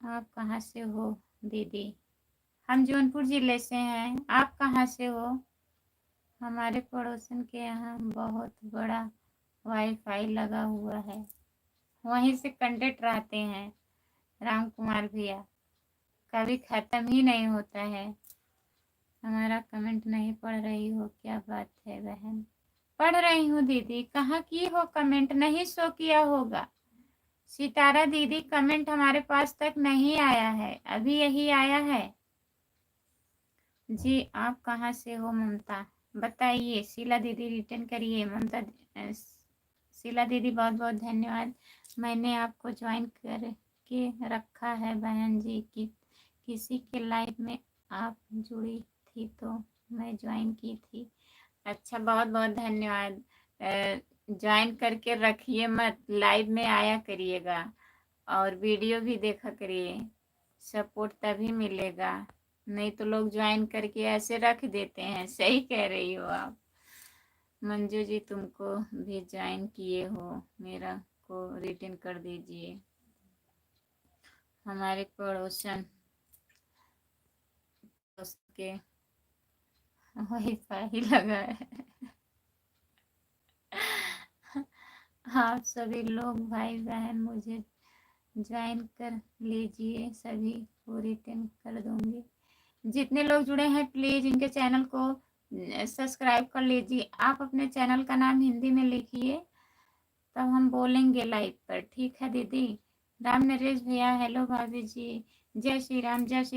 आप कहाँ से हो दीदी? हम जौनपुर जिले से हैं, आप कहाँ से हो? हमारे पड़ोसन के यहाँ बहुत बड़ा वाईफाई लगा हुआ है, वहीं से कंडक्ट रहते हैं। राम कुमार भैया कभी खत्म ही नहीं होता है। हमारा कमेंट नहीं पढ़ रही हो, क्या बात है बहन? पढ़ रही हूँ दीदी। कहाँ की हो कमेंट? नहीं शो किया होगा। सितारा दीदी कमेंट हमारे पास तक नहीं आया है, अभी यही आया है जी। आप कहाँ से हो ममता? बताइए। शीला दीदी रिटर्न करिए। ममता शीला दीदी बहुत बहुत धन्यवाद। मैंने आपको ज्वाइन करके रखा है बहन जी की किसी के लाइव में आप जुड़ी थी तो मैं ज्वाइन की थी। अच्छा, बहुत बहुत धन्यवाद। ज्वाइन करके रखिए मत, लाइव में आया करिएगा और वीडियो भी देखा करिए, सपोर्ट तभी मिलेगा। नहीं तो लोग ज्वाइन करके ऐसे रख देते हैं। सही कह रही हो आप। मंजू जी तुमको भी ज्वाइन किए हो, मेरा को रिटर्न कर दीजिए। हमारे पड़ोसन उसके वाईफाई लगा है। आप सभी लोग भाई बहन मुझे ज्वाइन कर लीजिए, सभी को रिटर्न कर दूंगी। जितने लोग जुड़े हैं प्लीज इनके चैनल को सब्सक्राइब कर लीजिए। आप अपने चैनल का नाम हिंदी में लिखिए तब हम बोलेंगे लाइव पर। ठीक है दीदी। राम नरेश भैया हेलो भाभी जी, जय श्री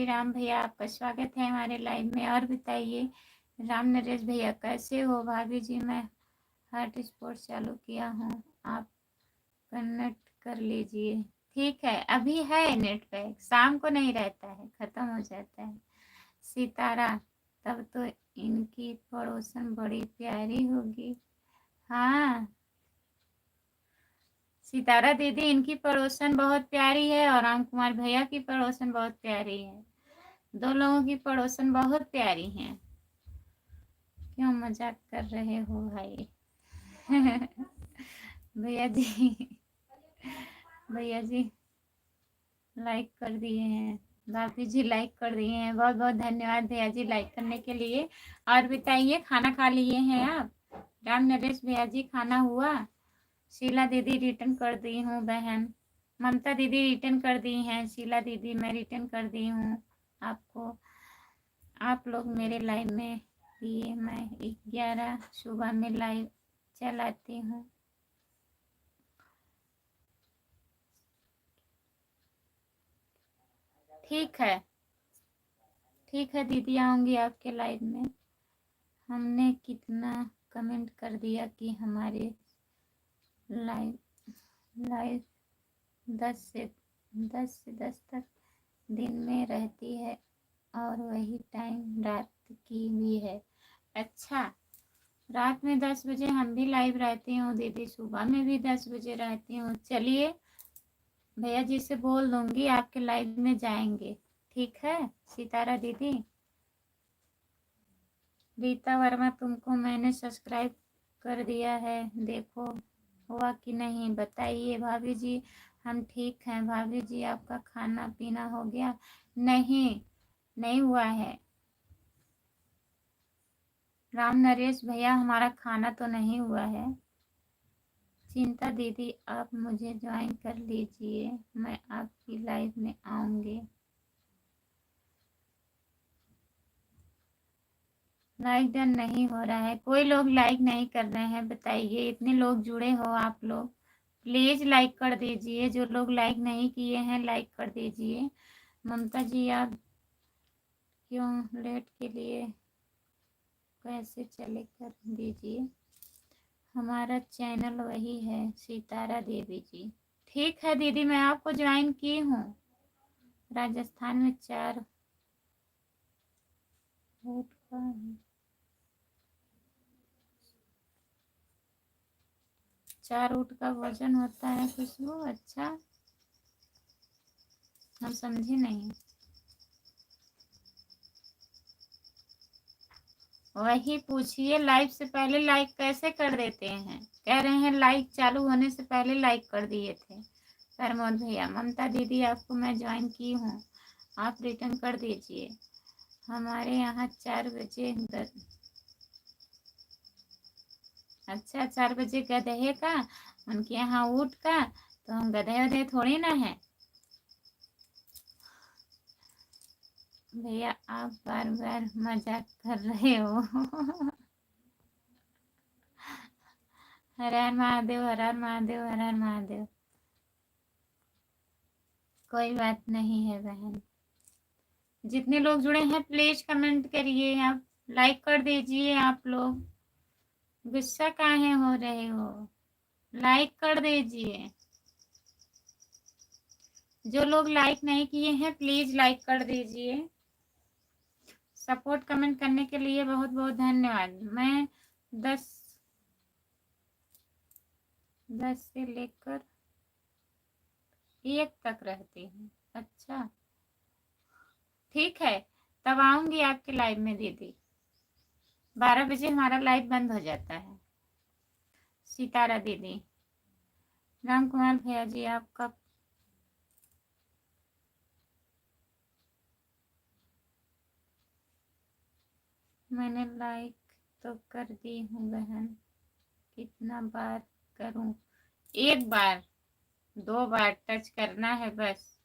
राम भैया, आपका स्वागत है हमारे लाइव में। और बताइए राम नरेश भैया कैसे हो? भाभी जी मैं हॉटस्पॉट चालू किया हूँ, आप कनेक्ट कर लीजिए। ठीक है, अभी है नेट पैक, शाम को नहीं रहता है, खत्म हो जाता है। सितारा तब तो इनकी पड़ोसन बड़ी प्यारी होगी। हाँ सितारा दीदी, इनकी पड़ोसन बहुत प्यारी है और राम कुमार भैया की पड़ोसन बहुत प्यारी है। दो लोगों की पड़ोसन बहुत प्यारी हैं। क्यों मजाक कर रहे हो भाई? भैया जी, भैया जी लाइक कर दिए हैं, भाभी जी लाइक कर दिए हैं। बहुत बहुत धन्यवाद भैया जी लाइक करने के लिए। और बताइए खाना खा लिए हैं आप? राम नरेश भैया जी खाना हुआ? शीला दीदी रिटर्न कर दी हूँ बहन। ममता दीदी रिटर्न कर दी हैं। शीला दीदी मैं रिटर्न कर दी हूँ आपको। आप लोग मेरे लाइव में लिए, मैं 11 सुबह में लाइव चलाती हूँ। ठीक है, ठीक है दीदी, आऊँगी आपके लाइव में। हमने कितना कमेंट कर दिया कि हमारे लाइव लाइव 10 से 10 तक दिन में रहती है और वही टाइम रात की भी है। अच्छा, रात में 10 बजे हम भी लाइव रहती हूँ दीदी, सुबह में भी 10 बजे रहती हूँ। चलिए भैया जी से बोल दूंगी आपके लाइव में जाएंगे। ठीक है सितारा दीदी। रीता वर्मा तुमको मैंने सब्सक्राइब कर दिया है, देखो हुआ कि नहीं बताइए। भाभी जी हम ठीक हैं। भाभी जी आपका खाना पीना हो गया? नहीं, नहीं हुआ है। राम नरेश भैया हमारा खाना तो नहीं हुआ है। चिंता दीदी आप मुझे ज्वाइन कर लीजिए, मैं आपकी लाइव में आऊंगी। लाइक डन नहीं हो रहा है, कोई लोग लाइक नहीं कर रहे हैं। बताइए इतने लोग जुड़े हो आप लोग, प्लीज लाइक कर दीजिए। जो लोग लाइक नहीं किए हैं लाइक कर दीजिए। ममता जी आप क्यों लेट के लिए कैसे चले कर दीजिए। हमारा चैनल वही है सितारा देवी जी। ठीक है दीदी मैं आपको ज्वाइन की हूँ। राजस्थान में 4 ऊँट का 4 ऊँट का वजन होता है खुशबू। अच्छा हम समझे नहीं। वही पूछिए, लाइव से पहले लाइक कैसे कर देते हैं? कह रहे हैं लाइक चालू होने से पहले लाइक कर दिए थे। प्रमोद भैया ममता दीदी आपको मैं ज्वाइन की हूँ, आप रिटर्न कर दीजिए। हमारे यहाँ 4 बजे अच्छा 4 बजे गधे का, उनके यहाँ ऊँट का, तो हम गधे वधे थोड़ी ना है। भैया आप बार बार मजाक कर रहे हो। हर हर महादेव, हर हर महादेव, हर हर महादेव। कोई बात नहीं है बहन। जितने लोग जुड़े हैं प्लीज कमेंट करिए, आप लाइक कर दीजिए आप लोग। गुस्सा काहे हो रहे हो? लाइक कर दीजिए। जो लोग लाइक नहीं किए हैं प्लीज लाइक कर दीजिए। सपोर्ट कमेंट करने के लिए बहुत बहुत धन्यवाद। मैं 10 से लेकर 1 तक रहती हूँ। अच्छा ठीक है, तब आऊंगी आपके लाइव में दीदी। 12 बजे हमारा लाइव बंद हो जाता है। सितारा दीदी, राम कुमार भैया जी आप कब? मैंने लाइक तो कर दी हूँ बहन, कितना बार करूँ? 1 बार 2 बार टच करना है बस,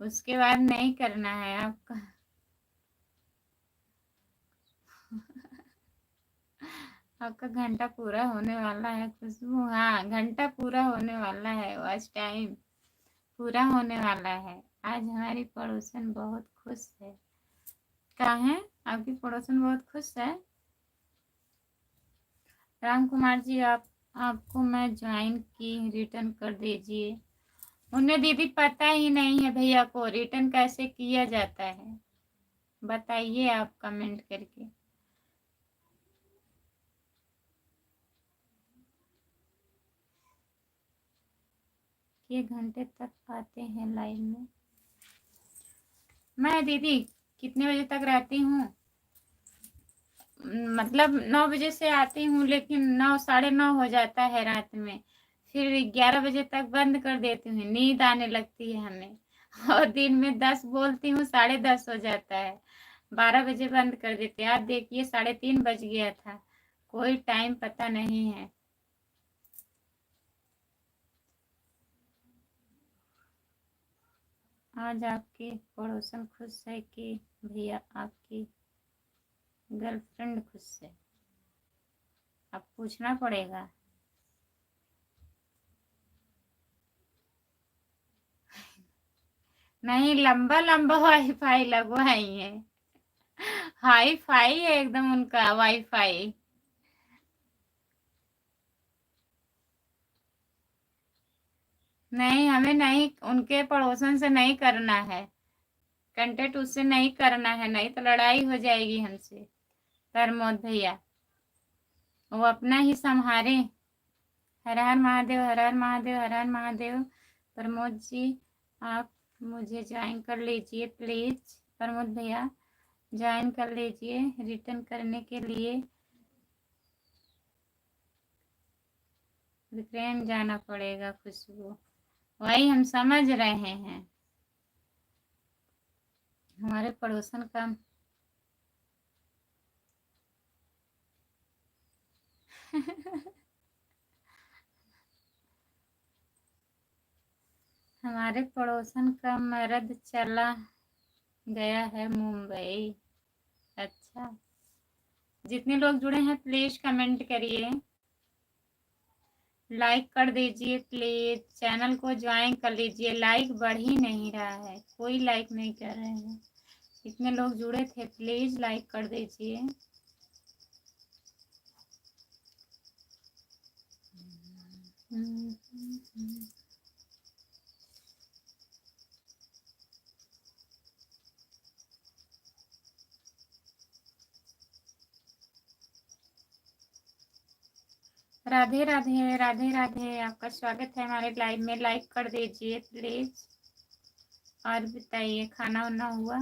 उसके बाद नहीं करना है आपका। आपका घंटा पूरा होने वाला है खुशबू। हाँ, घंटा पूरा होने वाला है, वॉच टाइम पूरा होने वाला है। आज हमारी पड़ोसन बहुत खुश है। कहाँ है आपकी पड़ोसन? बहुत खुश है। राम कुमार जी आपको मैं ज्वाइन की, रिटर्न कर दीजिए। उन्हें दीदी पता ही नहीं है भैया को रिटर्न कैसे किया जाता है, बताइए आप कमेंट करके। ये घंटे तक आते हैं लाइव में? मैं दीदी कितने बजे तक रहती हूँ? मतलब 9 बजे से आती हूँ, लेकिन 9 साढ़े 9 हो जाता है रात में। फिर 11 बजे तक बंद कर देती हूँ, नींद आने लगती है हमें। और दिन में 10 बोलती हूँ, 10:30 हो जाता है। 12 बजे बंद कर देते हैं। आप देखिए 3:30 बज गया था, कोई टाइम पता नहीं है। आज आपकी पड़ोसन खुश है कि भैया आपकी गर्लफ्रेंड खुश है? अब पूछना पड़ेगा। नहीं, लंबा लंबा वाईफाई लगवाई है। हाई फाई है एकदम उनका वाईफाई। नहीं, हमें नहीं, उनके पड़ोसन से नहीं करना है। कंटेंट उससे नहीं करना है, नहीं तो लड़ाई हो जाएगी हमसे। प्रमोद भैया वो अपना ही संहारे। हर हर महादेव, हर हर महादेव, हर हर महादेव। प्रमोद जी आप मुझे ज्वाइन कर लीजिए प्लीज। प्रमोद भैया ज्वाइन कर लीजिए। रिटर्न करने के लिए यूक्रेन जाना पड़ेगा खुशबू। वही हम समझ रहे हैं। हमारे पड़ोसन का हमारे पड़ोसन का मर्द चला गया है मुंबई। अच्छा, जितने लोग जुड़े हैं प्लीज कमेंट करिए, लाइक कर दीजिए प्लीज, चैनल को ज्वाइन कर लीजिए। लाइक बढ़ ही नहीं रहा है, कोई लाइक नहीं कर रहे हैं। इतने लोग जुड़े थे, प्लीज लाइक कर दीजिए। राधे राधे, राधे राधे, आपका स्वागत है हमारे लाइव में। लाइक कर दीजिए प्लीज। और बताइए खाना वाना हुआ?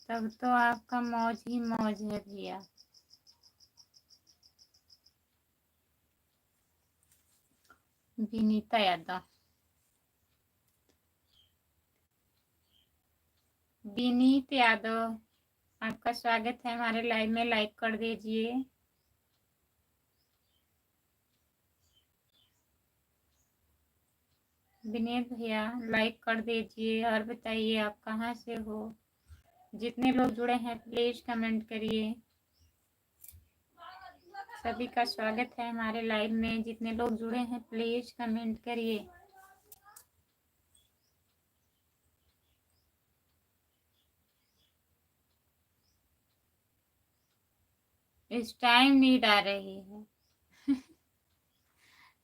तब तो आपका मौज ही मौज है भैया। विनीता यादव, विनीत यादव आपका स्वागत है हमारे लाइव में। लाइक कर दीजिए। विनीत भैया लाइक कर दीजिए। और बताइए आप कहाँ से हो? जितने लोग जुड़े हैं प्लीज कमेंट करिए। सभी का स्वागत है हमारे लाइव में। जितने लोग जुड़े हैं प्लीज कमेंट करिए। इस टाइम नींद आ रही है।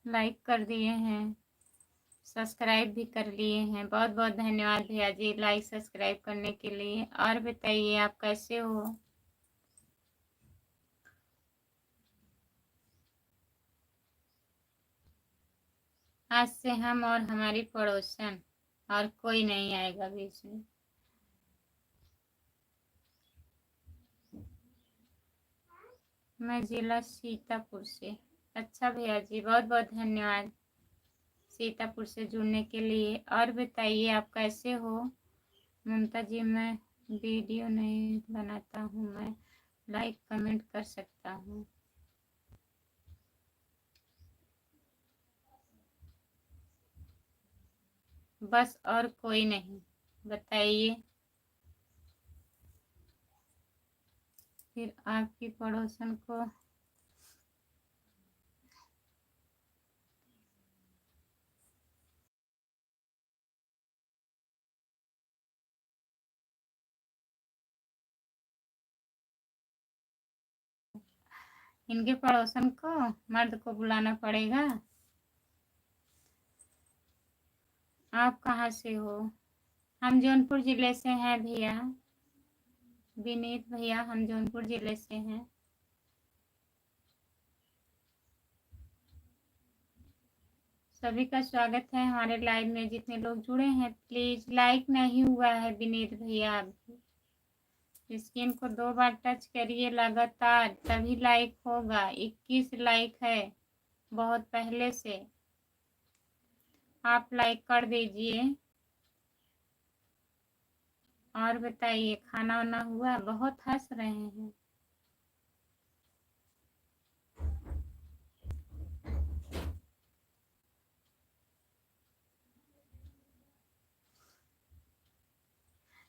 लाइक कर दिए हैं, सब्सक्राइब भी कर लिए हैं। बहुत बहुत धन्यवाद भैया जी लाइक सब्सक्राइब करने के लिए। और बताइए आप कैसे हो? आज से हम और हमारी पड़ोसन, और कोई नहीं आएगा बीच में। मैं जिला सीतापुर से। अच्छा भैया जी, बहुत बहुत धन्यवाद सीतापुर से जुड़ने के लिए। और बताइए आप कैसे हो? ममता जी, मैं वीडियो नहीं बनाता हूँ, मैं लाइक कमेंट कर सकता हूँ। बस और कोई नहीं, बताइए। फिर आपकी पड़ोसन को इनके पड़ोसन को मर्द को बुलाना पड़ेगा। आप कहाँ से हो? हम जौनपुर जिले से हैं भैया। विनीत भैया, हम जौनपुर जिले से हैं। सभी का स्वागत है हमारे लाइव में। जितने लोग जुड़े हैं प्लीज, लाइक नहीं हुआ है विनीत भैया अभी, स्क्रीन को 2 बार टच करिए लगातार, तभी लाइक होगा। 21 लाइक है बहुत पहले से, आप लाइक कर दीजिए। और बताइए खाना वाना हुआ? बहुत हंस रहे हैं।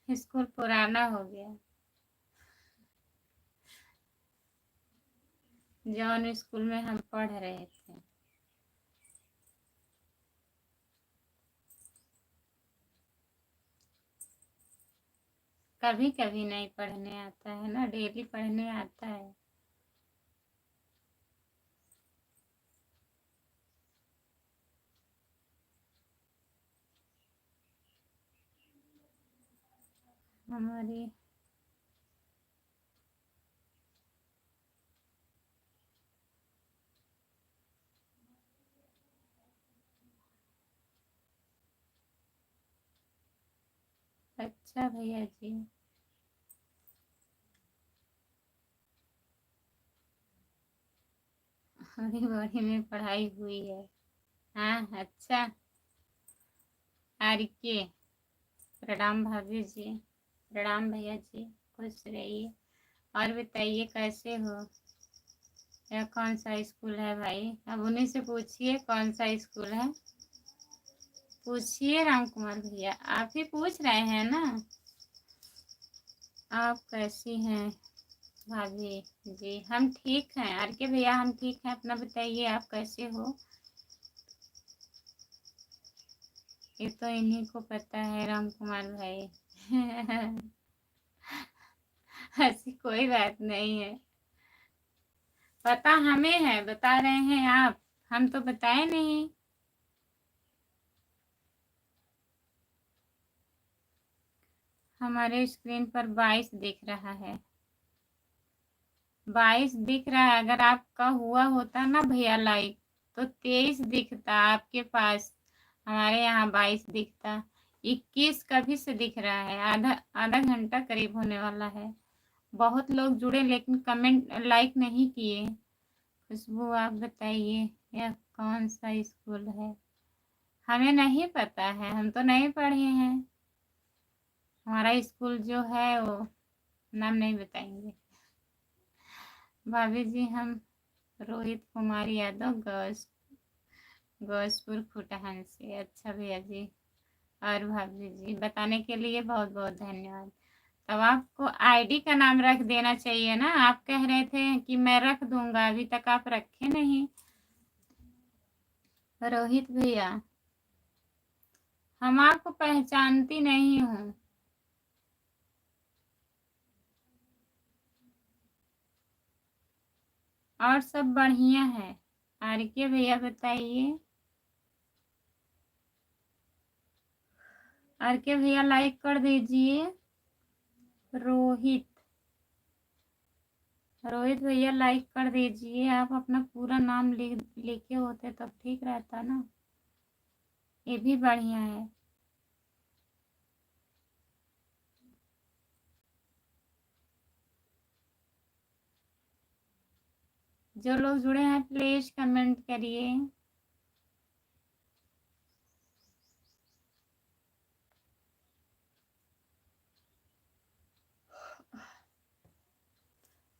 स्कूल पुराना हो गया। जौन स्कूल में हम पढ़ रहे थे। कभी कभी नहीं पढ़ने आता है ना, डेली पढ़ने आता है। हमारी अच्छा भैया जी, हमारी बॉडी में पढ़ाई हुई है। हाँ अच्छा। आर के, प्रणाम भाभी जी। प्रणाम भैया जी, खुश रहिए। और बताइए कैसे हो? यह कौन सा स्कूल है भाई? अब उन्हीं से पूछिए कौन सा स्कूल है। पूछिए राम कुमार भैया, आप ही पूछ रहे हैं ना। आप कैसी हैं भाभी जी? हम ठीक हैं आर के भैया, हम ठीक हैं। अपना बताइए आप कैसे हो? ये तो इन्हीं को पता है राम कुमार भाई। ऐसी कोई बात नहीं है, पता हमें है, बता रहे हैं आप, हम तो बताए नहीं। हमारे स्क्रीन पर 22 दिख रहा है। 22 दिख रहा है। अगर आपका हुआ होता ना भैया लाइक, तो 23 दिखता आपके पास, हमारे यहाँ 22 दिखता। 21 कभी से दिख रहा है, आधा आधा घंटा करीब होने वाला है। बहुत लोग जुड़े लेकिन कमेंट लाइक नहीं किए। खुशबू आप बताइए यह कौन सा स्कूल है? हमें नहीं पता है, हम तो नहीं पढ़े हैं। हमारा स्कूल जो है वो नाम नहीं बताएंगे। भाभी जी, हम रोहित कुमार यादव, गौसपुर खुटहन से। अच्छा भैया जी। और भाभी जी बताने के लिए बहुत बहुत धन्यवाद। तब आपको आईडी का नाम रख देना चाहिए ना, आप कह रहे थे कि मैं रख दूंगा, अभी तक आप रखे नहीं। रोहित भैया, हम आपको पहचानती नहीं हूँ। और सब बढ़िया है। आर के भैया बताइए। आर के भैया लाइक कर दीजिए। रोहित भैया लाइक कर दीजिए। आप अपना पूरा नाम लिखे होते तब ठीक रहता ना। ये भी बढ़िया है। जो लोग जुड़े हैं प्लीज कमेंट करिए।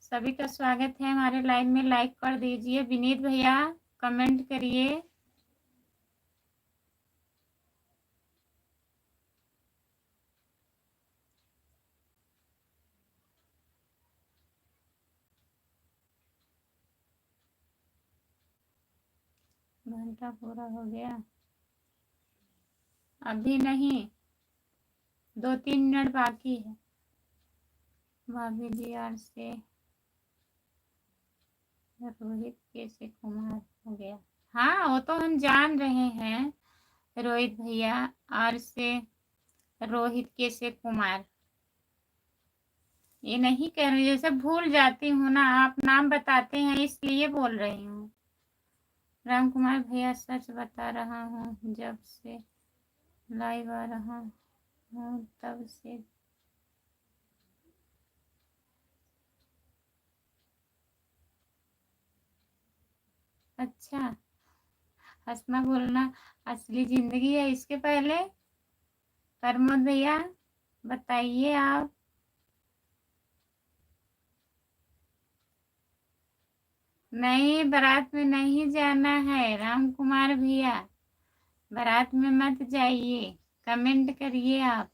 सभी का स्वागत है हमारे लाइव में। लाइक कर दीजिए। विनीत भैया कमेंट करिए। घंटा पूरा हो गया? अभी नहीं, 2-3 मिनट बाकी है। भाभी जी आर से रोहित कैसे कुमार हो गया? हाँ वो तो हम जान रहे हैं रोहित भैया। आर से रोहित कैसे कुमार, ये नहीं कह रही, जैसे भूल जाती हूँ ना, आप नाम बताते हैं इसलिए बोल रही हूँ। राम कुमार भैया सच बता रहा हूँ, जब से लाइव आ रहा हूँ तब से। अच्छा, हंसना बोलना असली जिंदगी है। इसके पहले प्रमोद भैया बताइए आप। नहीं, बारात में नहीं जाना है राम कुमार भैया, बारात में मत जाइए। कमेंट करिए आप।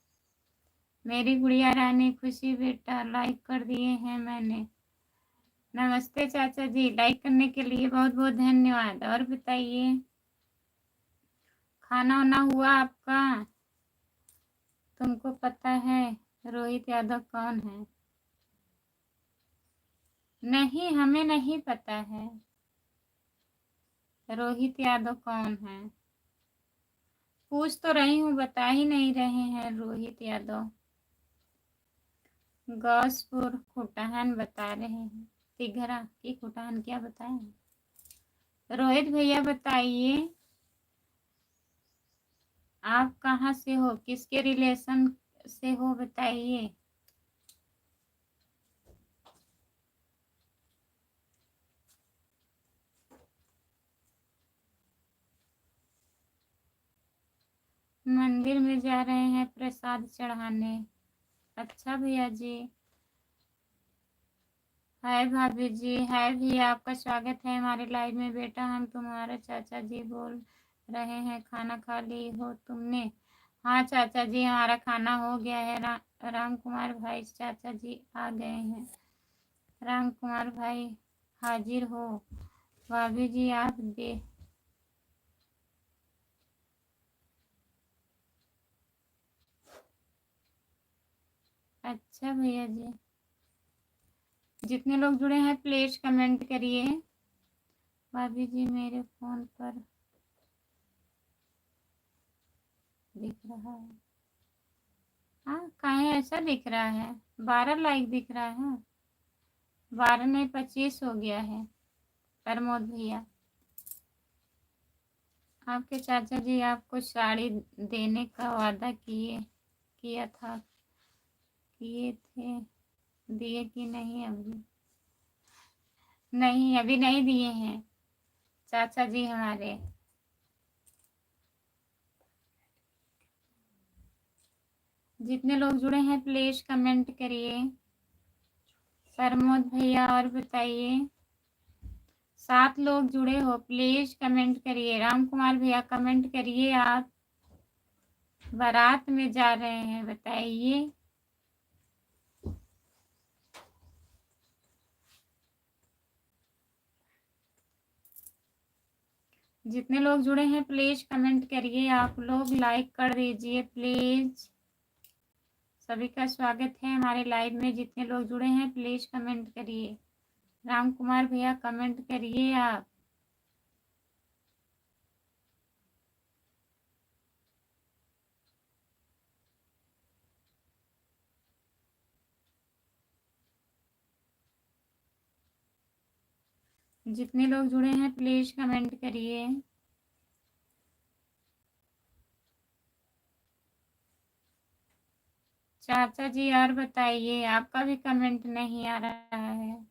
मेरी गुड़िया रानी खुशी बेटा लाइक कर दिए हैं मैंने। नमस्ते चाचा जी, लाइक करने के लिए बहुत बहुत धन्यवाद। और बताइए, खाना वाना हुआ आपका? तुमको पता है रोहित यादव कौन है? नहीं, हमें नहीं पता है रोहित यादव कौन है। पूछ तो रही हूँ, बता ही नहीं रहे हैं रोहित यादव। गौसपुर खुटहन बता रहे हैं। तिघरा की खुटहन क्या बताएं? रोहित भैया बताइए, आप कहाँ से हो, किसके रिलेशन से हो बताइए। मंदिर में जा रहे हैं प्रसाद चढ़ाने। अच्छा भैया जी। हाय भाभी जी, हाय भैया, आपका स्वागत है हमारे लाइव में। बेटा हम तुम्हारे चाचा जी बोल रहे हैं, खाना खा ली हो तुमने? हाँ चाचा जी, हमारा खाना हो गया है। राम कुमार भाई चाचा जी आ गए हैं। राम कुमार भाई हाजिर हो। भाभी जी आप दे। अच्छा भैया जी, जितने लोग जुड़े हैं प्लीज कमेंट करिए। भाभी जी मेरे फोन पर दिख रहा है। हाँ, कहीं ऐसा दिख रहा है? 12 लाइक दिख रहा है। 12 नहीं, 25 हो गया है। प्रमोद भैया, आपके चाचा जी आपको साड़ी देने का वादा किया था, किए थे, दिए कि नहीं? अभी नहीं, अभी नहीं दिए हैं चाचा जी हमारे। जितने लोग जुड़े हैं प्लीज कमेंट करिए। प्रमोद भैया और बताइए। 7 लोग जुड़े हो प्लीज कमेंट करिए। राम कुमार भैया कमेंट करिए आप। बारात में जा रहे हैं बताइए। जितने लोग जुड़े हैं प्लीज कमेंट करिए। आप लोग लाइक कर दीजिए प्लीज। सभी का स्वागत है हमारे लाइव में। जितने लोग जुड़े हैं प्लीज कमेंट करिए। राम कुमार भैया कमेंट करिए आप। जितने लोग जुड़े हैं प्लीज कमेंट करिए। चाचा जी और बताइए, आपका भी कमेंट नहीं आ रहा है।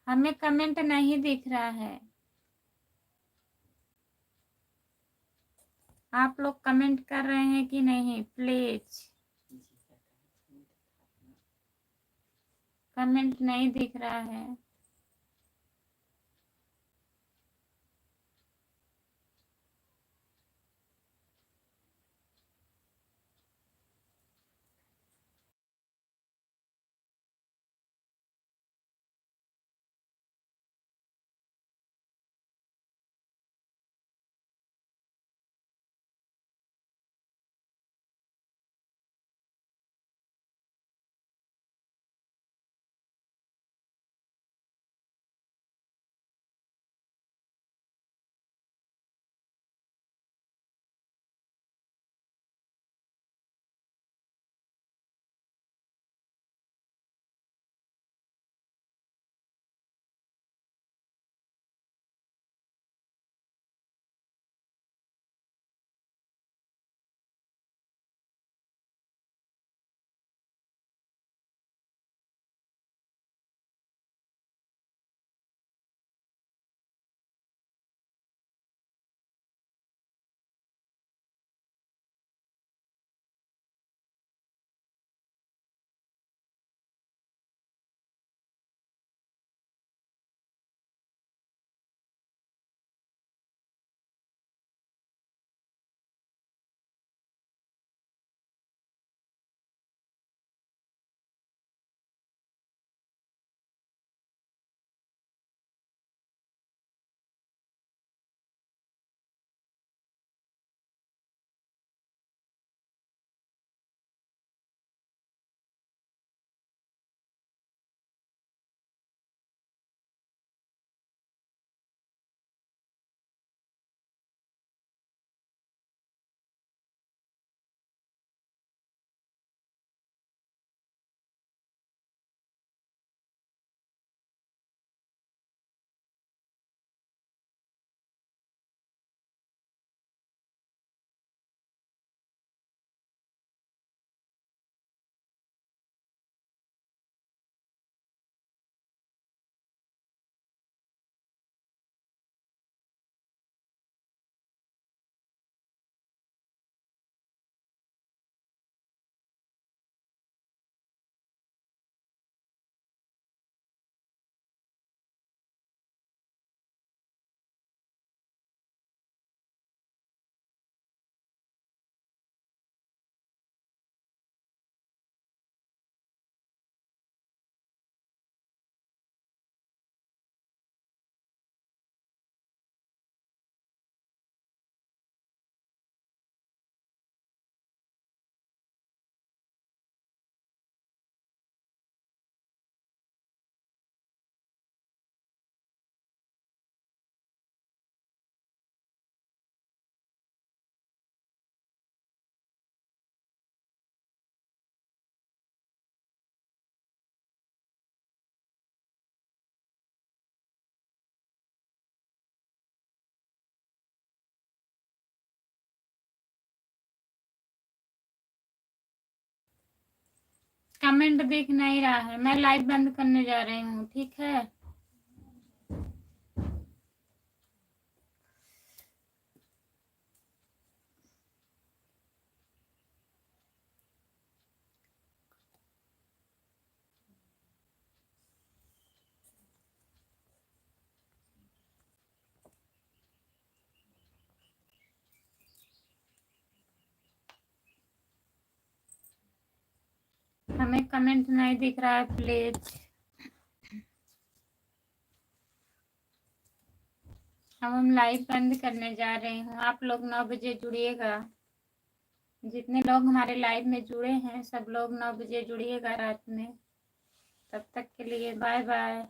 हमें कमेंट नहीं दिख रहा है। आप लोग कमेंट कर रहे हैं कि नहीं? प्लीज कमेंट नहीं दिख रहा है। कमेंट दिख नहीं रहा है। मैं लाइव बंद करने जा रही हूँ, ठीक है। हमें कमेंट नहीं दिख रहा है, प्लीज। अब हम लाइव बंद करने जा रहे हूँ। आप लोग 9 बजे जुड़िएगा। जितने लोग हमारे लाइव में जुड़े हैं सब लोग 9 बजे जुड़िएगा रात में। तब तक के लिए बाय बाय।